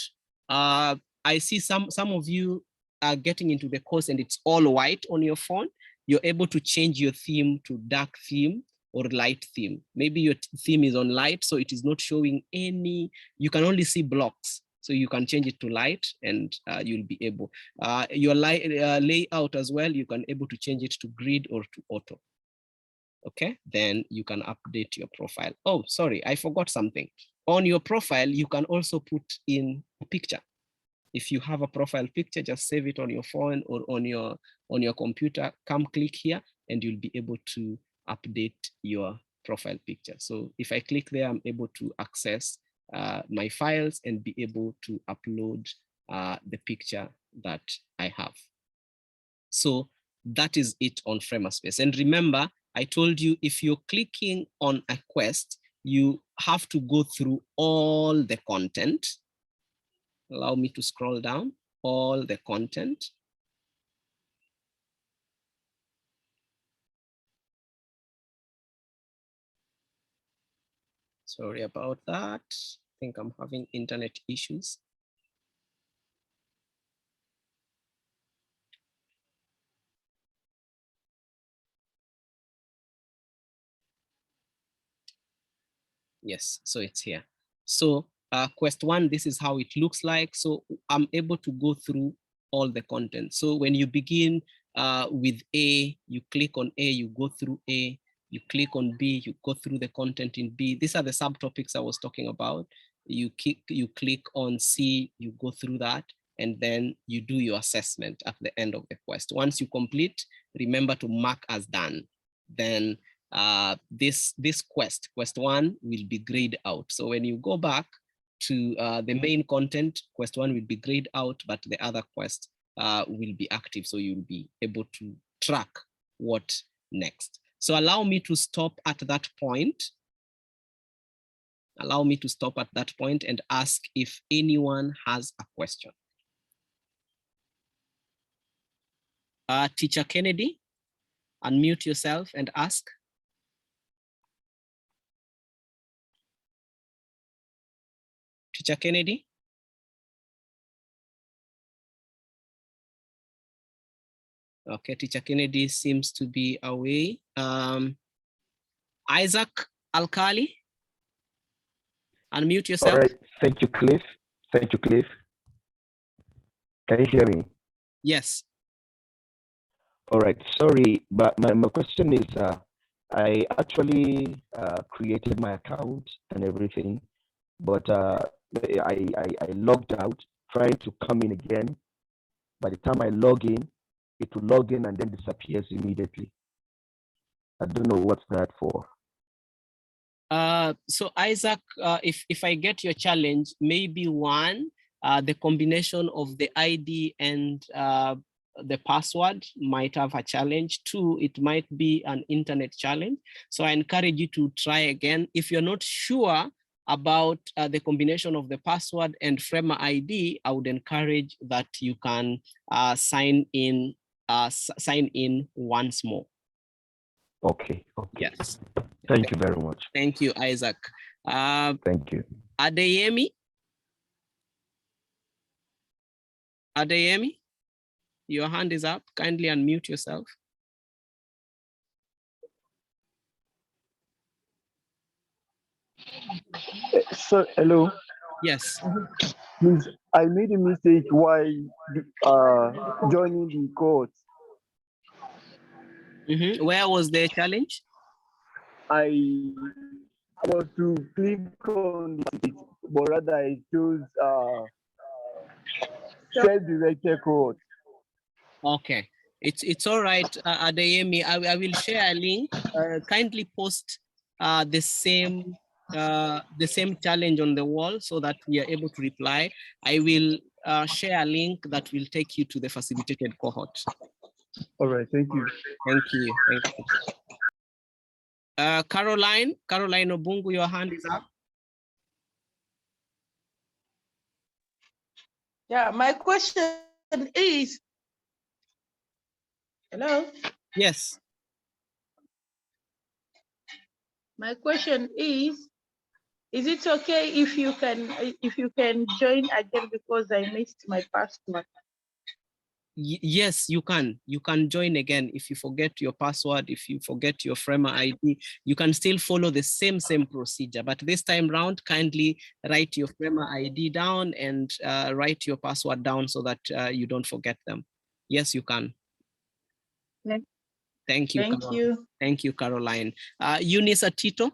I see some of you are getting into the course and it's all white on your phone. You're able to change your theme to dark theme or light theme. Maybe your theme is on light, so it is not showing any, you can only see blocks. So you can change it to light and you'll be able. Your layout as well, you can able to change it to grid or to auto. Okay, then you can update your profile. Oh, sorry, I forgot something. On your profile, you can also put in a picture. If you have a profile picture, just save it on your phone or on your computer. Come click here and you'll be able to update your profile picture. So if I click there, I'm able to access my files and be able to upload the picture that I have. So that is it on Framerspace. And remember, I told you if you're clicking on a quest, you have to go through all the content. Allow me to scroll down, all the content. Sorry about that. I think I'm having internet issues. Yes, so it's here. So quest 1, this is how it looks like. So I'm able to go through all the content. So when you begin with A, you click on A, you go through A, you click on B, you go through the content in B. These are the subtopics I was talking about. You click on C, you go through that, and then you do your assessment at the end of the quest. Once you complete, remember to mark as done. Then this quest 1 will be grayed out. So when you go back to the main content, quest 1 will be grayed out, but the other quest will be active. So you'll be able to track what next. So allow me to stop at that point. Allow me to stop at that point and ask if anyone has a question. Teacher Kennedy, unmute yourself and ask. Teacher Kennedy? Okay, Teacher Kennedy seems to be away. Isaac Alkali, unmute yourself. All right, thank you, Cliff. Thank you, Cliff. Can you hear me? Yes. All right, sorry, but my question is, I actually created my account and everything, but I logged out, trying to come in again. By the time I log in, it will log in and then disappears immediately. I don't know what's that for. So Isaac, if I get your challenge, maybe 1, the combination of the ID and the password might have a challenge. 2, it might be an internet challenge. So I encourage you to try again. If you're not sure about the combination of the password and Frema ID, I would encourage that you can sign in once more. Okay. Yes. Thank you very much. Thank you, Isaac. Thank you. Adeyemi? Adeyemi, your hand is up. Kindly unmute yourself. So, hello. Yes. Please, I made a mistake while joining the course. Where was the challenge? I was to click on it, but rather I chose self-directed course. Okay, it's all right, Adeyemi. I will share a link. Kindly post the same challenge on the wall so that we are able to reply. I will share a link that will take you to the facilitated cohort. All right, thank you. Thank you. Thank you. Caroline Obungu, your hand is up. Yeah, my question is, hello? Yes. My question is it okay if you can join again because I missed my password? Yes, you can. You can join again if you forget your password, if you forget your Frema ID, you can still follow the same procedure. But this time round, kindly write your Frema ID down and write your password down so that you don't forget them. Yes, you can. Thank you. Thank you. Thank you, Caroline. Eunice Atito.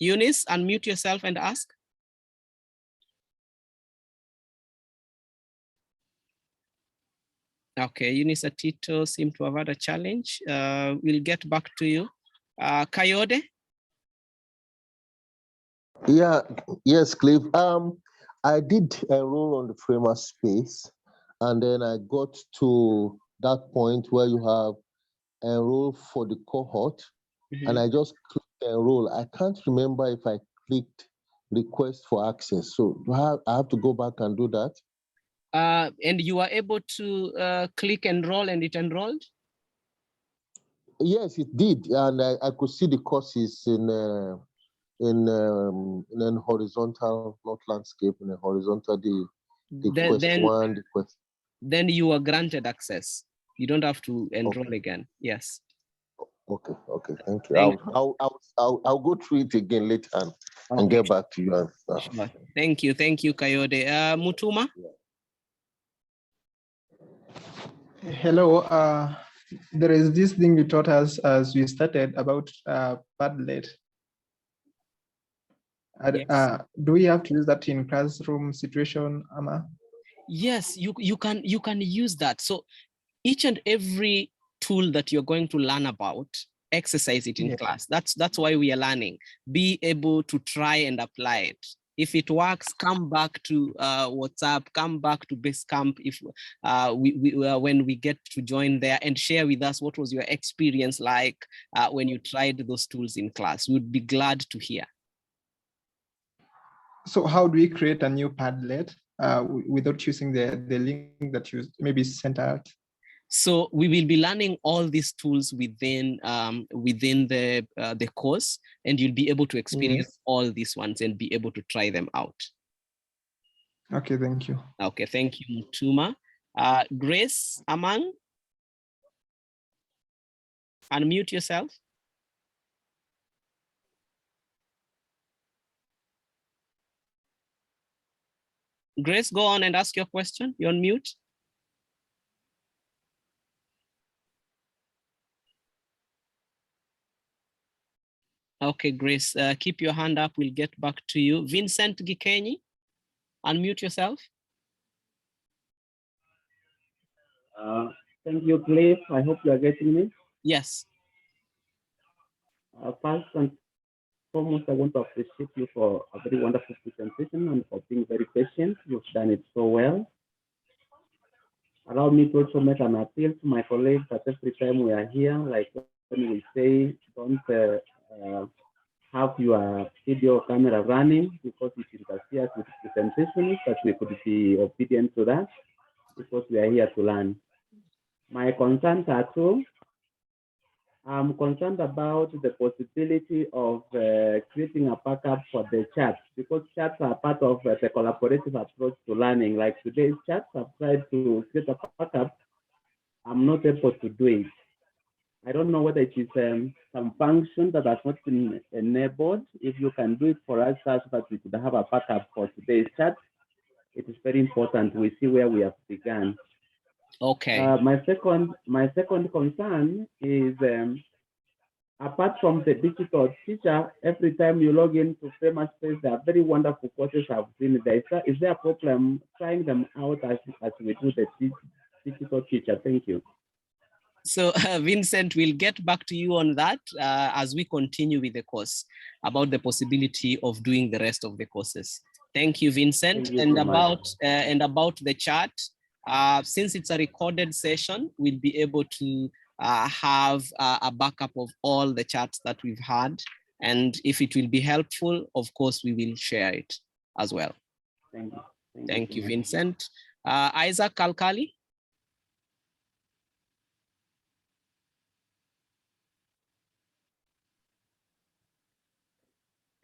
Eunice, unmute yourself and ask. Okay, Eunice Atito seem to have had a challenge. We'll get back to you. Kayode? Yeah, yes, Cliff. I did enroll on the Framer space, and then I got to that point where you have enroll for the cohort, and I just clicked enroll. I can't remember if I clicked request for access. So I have to go back and do that? And you were able to click enroll and it enrolled? Yes, it did, and I could see the courses in a horizontal, not landscape, in a horizontal, the quest 1, the quest. Then you were granted access. You don't have to enroll again. Yes. Okay, thank you. I'll go through it again later and get back to you. Sure. Thank you, Kayode. Mutuma? Hello. There is this thing you taught us as we started about Padlet. Yes. Do we have to use that in classroom situation, Ama? Yes, you can use that. So each and every tool that you're going to learn about, exercise it in class. That's why we are learning. Be able to try and apply it. If it works, come back to WhatsApp, come back to Basecamp if when we get to join there, and share with us what was your experience like when you tried those tools in class. We'd be glad to hear. So how do we create a new Padlet without using the link that you maybe sent out? So we will be learning all these tools within the course, and you'll be able to experience all these ones and be able to try them out. Okay, thank you. Okay, thank you, Mutuma. Grace Amang, unmute yourself. Grace, go on and ask your question. You're on mute. Okay, Grace, keep your hand up. We'll get back to you. Vincent Gikenyi, unmute yourself. Thank you, Cliff. I hope you are getting me. Yes. First and foremost, I want to appreciate you for a very wonderful presentation and for being very patient. You've done it so well. Allow me to also make an appeal to my colleagues that every time we are here, like when we say, don't have your video camera running because it interferes with presentation, but we could be obedient to that because we are here to learn. My concerns are two. I'm concerned about the possibility of creating a backup for the charts because charts are part of the collaborative approach to learning. Like today's charts, I've tried to create a backup. I'm not able to do it. I don't know whether it is some function that has not been enabled. If you can do it for us such that we could have a backup for today's chat, it is very important. We see where we have begun. Okay. My second concern is apart from the digital teacher, every time you log into Famous Space, there are very wonderful courses I've seen there. Is there a problem trying them out as we do the digital teacher? Thank you. So Vincent, we'll get back to you on that as we continue with the course about the possibility of doing the rest of the courses. Thank you, Vincent. Thank you and so about the chat, since it's a recorded session, we'll be able to have a backup of all the chats that we've had. And if it will be helpful, of course, we will share it as well. Thank you. Thank you, Vincent. Isaac Kalkali.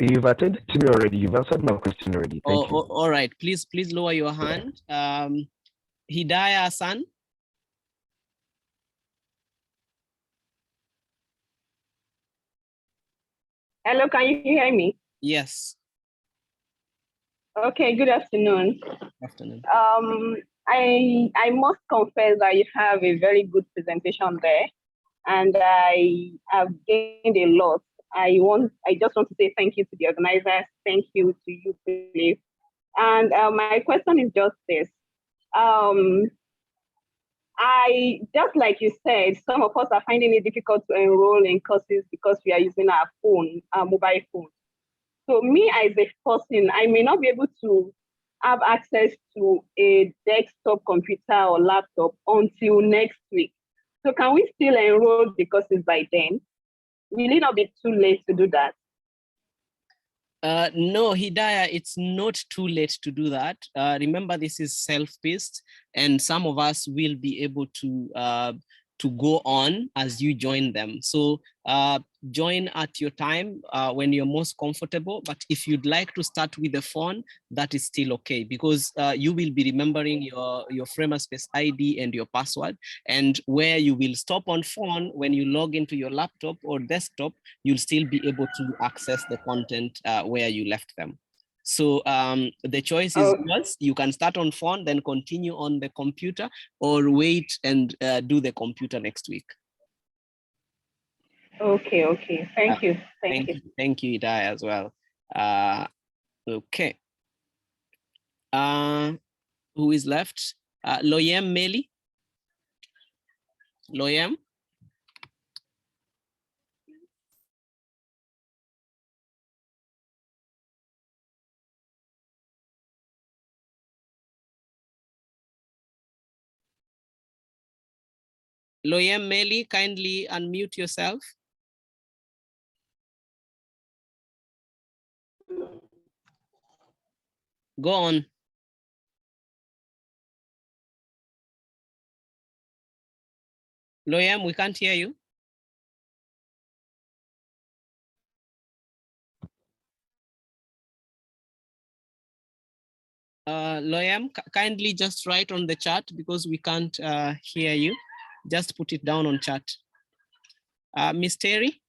You've attended to me already. You've answered my question already. Thank you. All right. Please lower your hand. Hidayah Hassan. Hello, can you hear me? Yes. Okay, good afternoon. Good afternoon. I must confess that you have a very good presentation there, and I have gained a lot. I just want to say thank you to the organizers. Thank you to you, Philip. And my question is just this. I just like you said, some of us are finding it difficult to enroll in courses because we are using our phone, our mobile phone. So me as a person, I may not be able to have access to a desktop computer or laptop until next week. So can we still enroll the courses by then? Will it not be too late to do that? No, Hidayah, it's not too late to do that. Remember, this is self-paced, and some of us will be able to to go on as you join them. So join at your time when you're most comfortable. But if you'd like to start with the phone, that is still okay, because you will be remembering your Framerspace ID and your password. And where you will stop on phone, when you log into your laptop or desktop, you'll still be able to access the content where you left them. So the choice is yours. You can start on phone, then continue on the computer, or wait and do the computer next week. Okay, okay. Thank you. Thank you. Thank you, Idai, as well. Okay. Who is left? Loyem Meli. Loyem. Loyem Meli, kindly unmute yourself. Go on. Loyem, we can't hear you. Loyam, kindly just write on the chat because we can't hear you. Just put it down on chat. Miss Terry?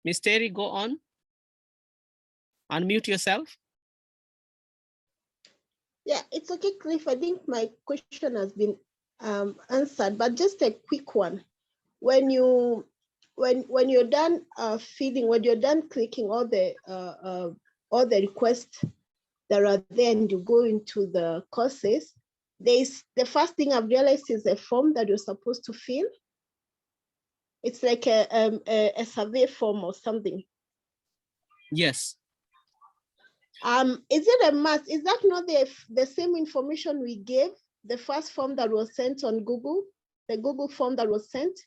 Miss Terry, go on. Unmute yourself. Yeah, it's okay, Cliff. I think my question has been answered, but just a quick one. When you're done filling, when you're done clicking all the requests that are there, and you go into the courses, there's the first thing I've realized is a form that you're supposed to fill. It's like a survey form or something. Yes. Is it a must? Is that not the same information we gave the first form that was sent on Google, the Google form that was sent?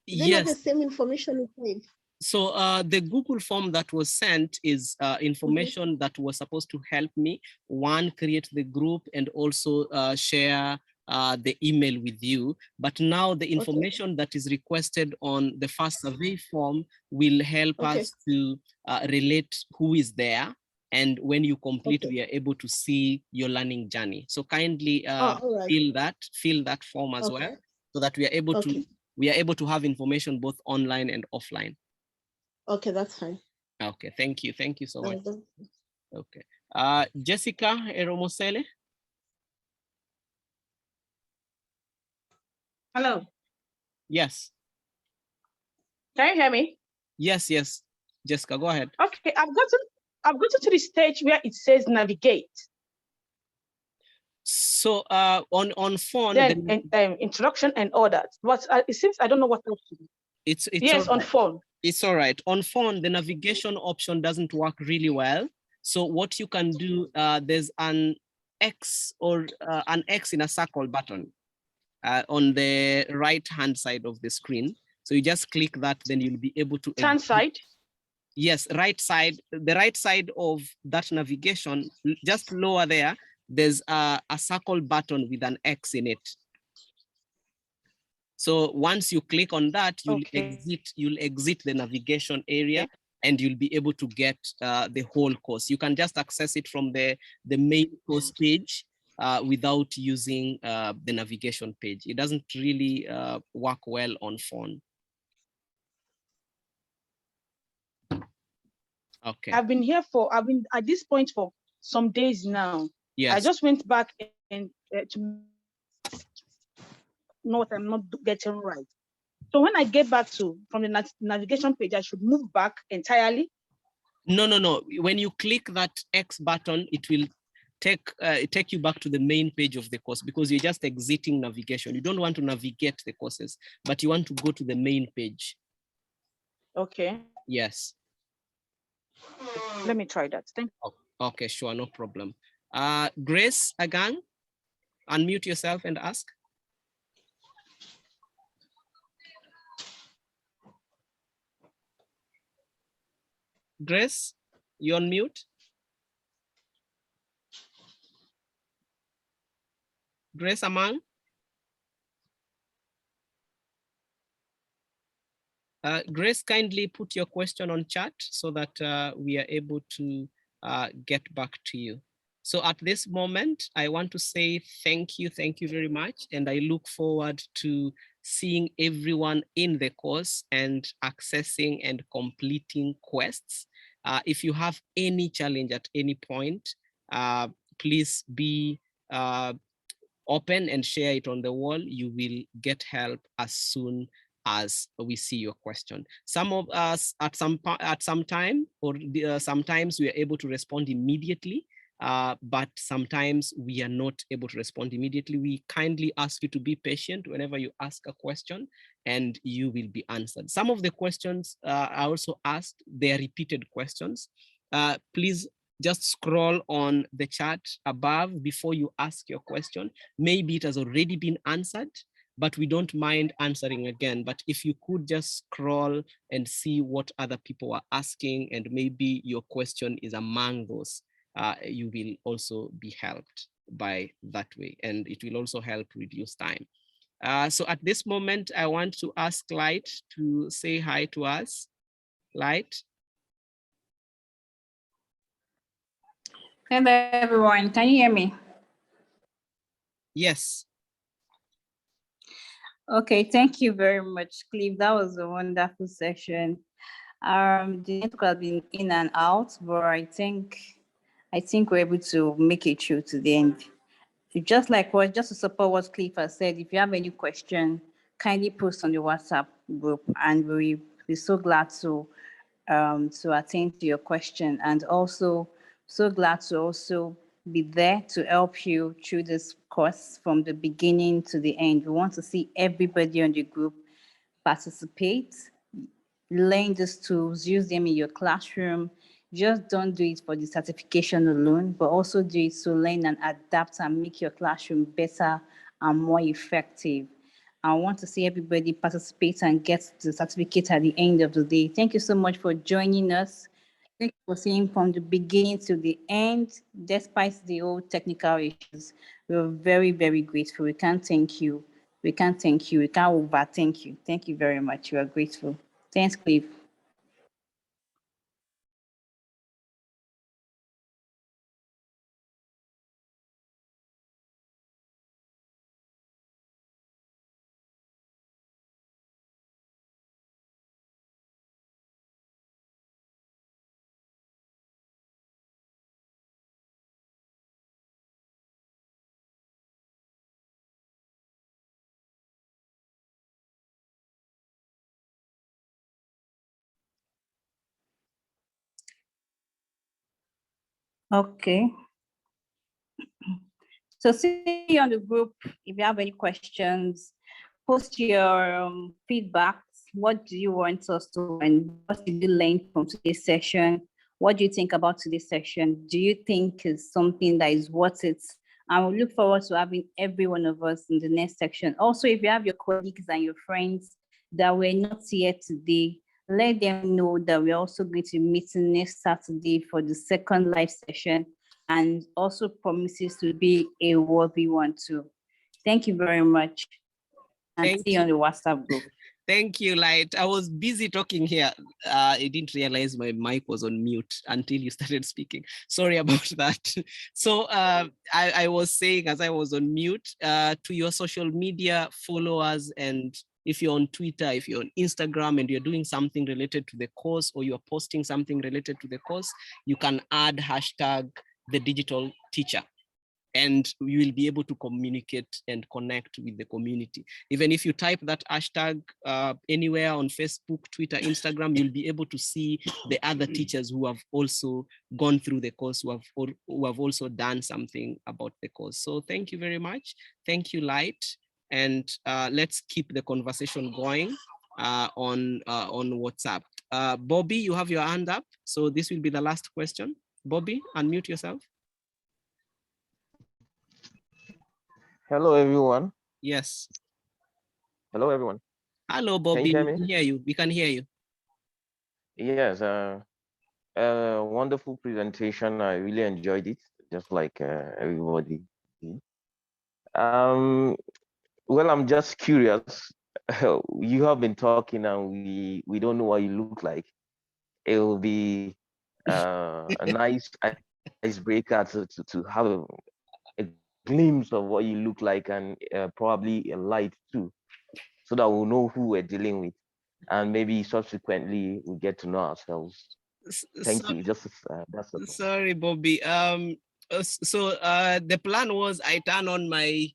Is it not the same information we gave? So the Google form that was sent is information that was supposed to help me, one, create the group, and also share the email with you. But now the information that is requested on the first survey form will help us to relate who is there. And when you complete, we are able to see your learning journey. So kindly fill that form as well, so that we are able to have information both online and offline. Okay, that's fine. Okay, thank you. Thank you so much. Okay. Jessica Eromosele. Hello. Yes. Can you hear me? Yes, yes. Jessica, go ahead. Okay, I've gotten to the stage where it says navigate. So on phone, then introduction and all that. But it seems I don't know what else to do. It's yes, on phone. It's all right. On phone, the navigation option doesn't work really well. So what you can do, there's an X or an X in a circle button on the right-hand side of the screen. So you just click that, then you'll be able to— Hand side? Yes, right side. The right side of that navigation, just lower there, there's a circle button with an X in it. So once you click on that, you'll exit the navigation area, and you'll be able to get the whole course. You can just access it from the main course page without using the navigation page. It doesn't really work well on phone. Okay. I've been at this point for some days now. Yes. I just went back and to know what I'm not getting right. So when I get back from the navigation page, I should move back entirely? No, no, no. When you click that X button, it will take you back to the main page of the course, because you're just exiting navigation. You don't want to navigate the courses, but you want to go to the main page. Okay. Yes. Let me try that. Thank you. Okay, sure, no problem. Grace Agang, unmute yourself and ask. Grace, you're on mute. Grace Amang? Grace, kindly put your question on chat so that we are able to get back to you. So at this moment, I want to say thank you very much. And I look forward to seeing everyone in the course and accessing and completing quests. If you have any challenge at any point, please be open and share it on the wall. You will get help as soon as we see your question. Some of us at some time or sometimes we are able to respond immediately, but sometimes we are not able to respond immediately. We kindly ask you to be patient whenever you ask a question, and you will be answered. Some of the questions I also asked, they are repeated questions. Please just scroll on the chat above before you ask your question. Maybe it has already been answered, but we don't mind answering again. But if you could just scroll and see what other people are asking, and maybe your question is among those, you will also be helped by that way. And it will also help reduce time. So at this moment, I want to ask Light to say hi to us. Light. Hello, everyone. Can you hear me? Yes. Okay, thank you very much, Cliff. That was a wonderful session. The network has been in and out, but I think we're able to make it through to the end. Just to support what Cliff has said, if you have any question, kindly post on the WhatsApp group, and we'll be so glad to attend to your question, and also so glad to also be there to help you through this course from the beginning to the end. We want to see everybody on the group participate, learn these tools, use them in your classroom. Just don't do it for the certification alone, but also do it to learn and adapt and make your classroom better and more effective. I want to see everybody participate and get the certificate at the end of the day. Thank you so much for joining us. Thank you for seeing from the beginning to the end, despite the old technical issues. We're very, very grateful. We can't thank you. We can't thank you. We can't over thank you. Thank you very much. We are grateful. Thanks, Cliff. Okay. So see you on the group. If you have any questions, post your feedback. What do you want us to learn? What did you learn from today's session? What do you think about today's session? Do you think is something that is worth it? And we look forward to having every one of us in the next section. Also, if you have your colleagues and your friends that were not here today, let them know that we're also going to be meeting next Saturday for the second live session, and also promises to be a worthy one too. Thank you very much. And see you on the WhatsApp group. Thank you, Light. I was busy talking here. I didn't realize my mic was on mute until you started speaking. Sorry about that. So I was saying, as I was on mute, to your social media followers, and if you're on Twitter, if you're on Instagram and you're doing something related to the course, or you're posting something related to the course, you can add hashtag the digital teacher, and we will be able to communicate and connect with the community. Even if you type that hashtag anywhere on Facebook, Twitter, Instagram, you'll be able to see the other teachers who have also gone through the course, who have also done something about the course. So thank you very much. Thank you, Light. And let's keep the conversation going on WhatsApp. Bobby, you have your hand up. So this will be the last question. Bobby, unmute yourself. Hello, everyone. Yes. Hello, everyone. Hello, Bobby. Can you hear We me? can hear you. We can hear you. Yes. Wonderful presentation. I really enjoyed it, just like everybody did. Well, I'm just curious. You have been talking and we don't know what you look like. It will be a nice icebreaker to have a glimpse of what you look like and probably a light too, so that we'll know who we're dealing with, and maybe subsequently we get to know ourselves. Thank you. Just that's all. Sorry, Bobby. The plan was I turn on my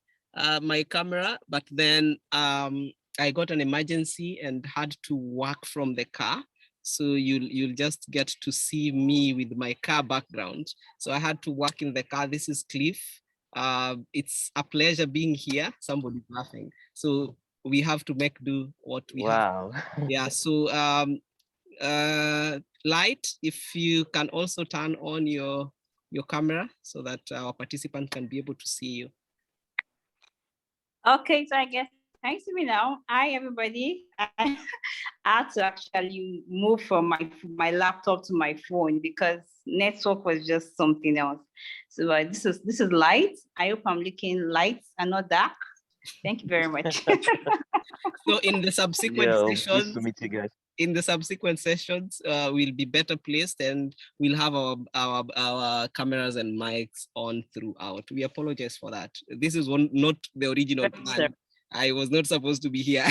camera, but then I got an emergency and had to work from the car. So you'll just get to see me with my car background. So I had to work in the car. This is Cliff. It's a pleasure being here. Somebody's laughing. So we have to make do what we Wow. have. Yeah. So Light, if you can also turn on your camera so that our participant can be able to see you. Okay, so I guess thanks to me now. Hi, everybody. I had to actually move from my laptop to my phone because network was just something else. So this is Light. I hope I'm looking light and not dark. Thank you very much. So in the subsequent Nice sessions, to meet you guys. In the subsequent sessions, we'll be better placed and we'll have our cameras and mics on throughout. We apologize for that. This is not the original plan. I was not supposed to be here.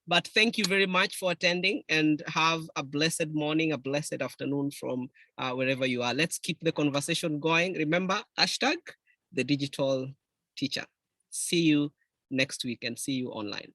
But thank you very much for attending and have a blessed morning, a blessed afternoon from wherever you are. Let's keep the conversation going. Remember, #TheDigitalTeacher. See you next week and see you online.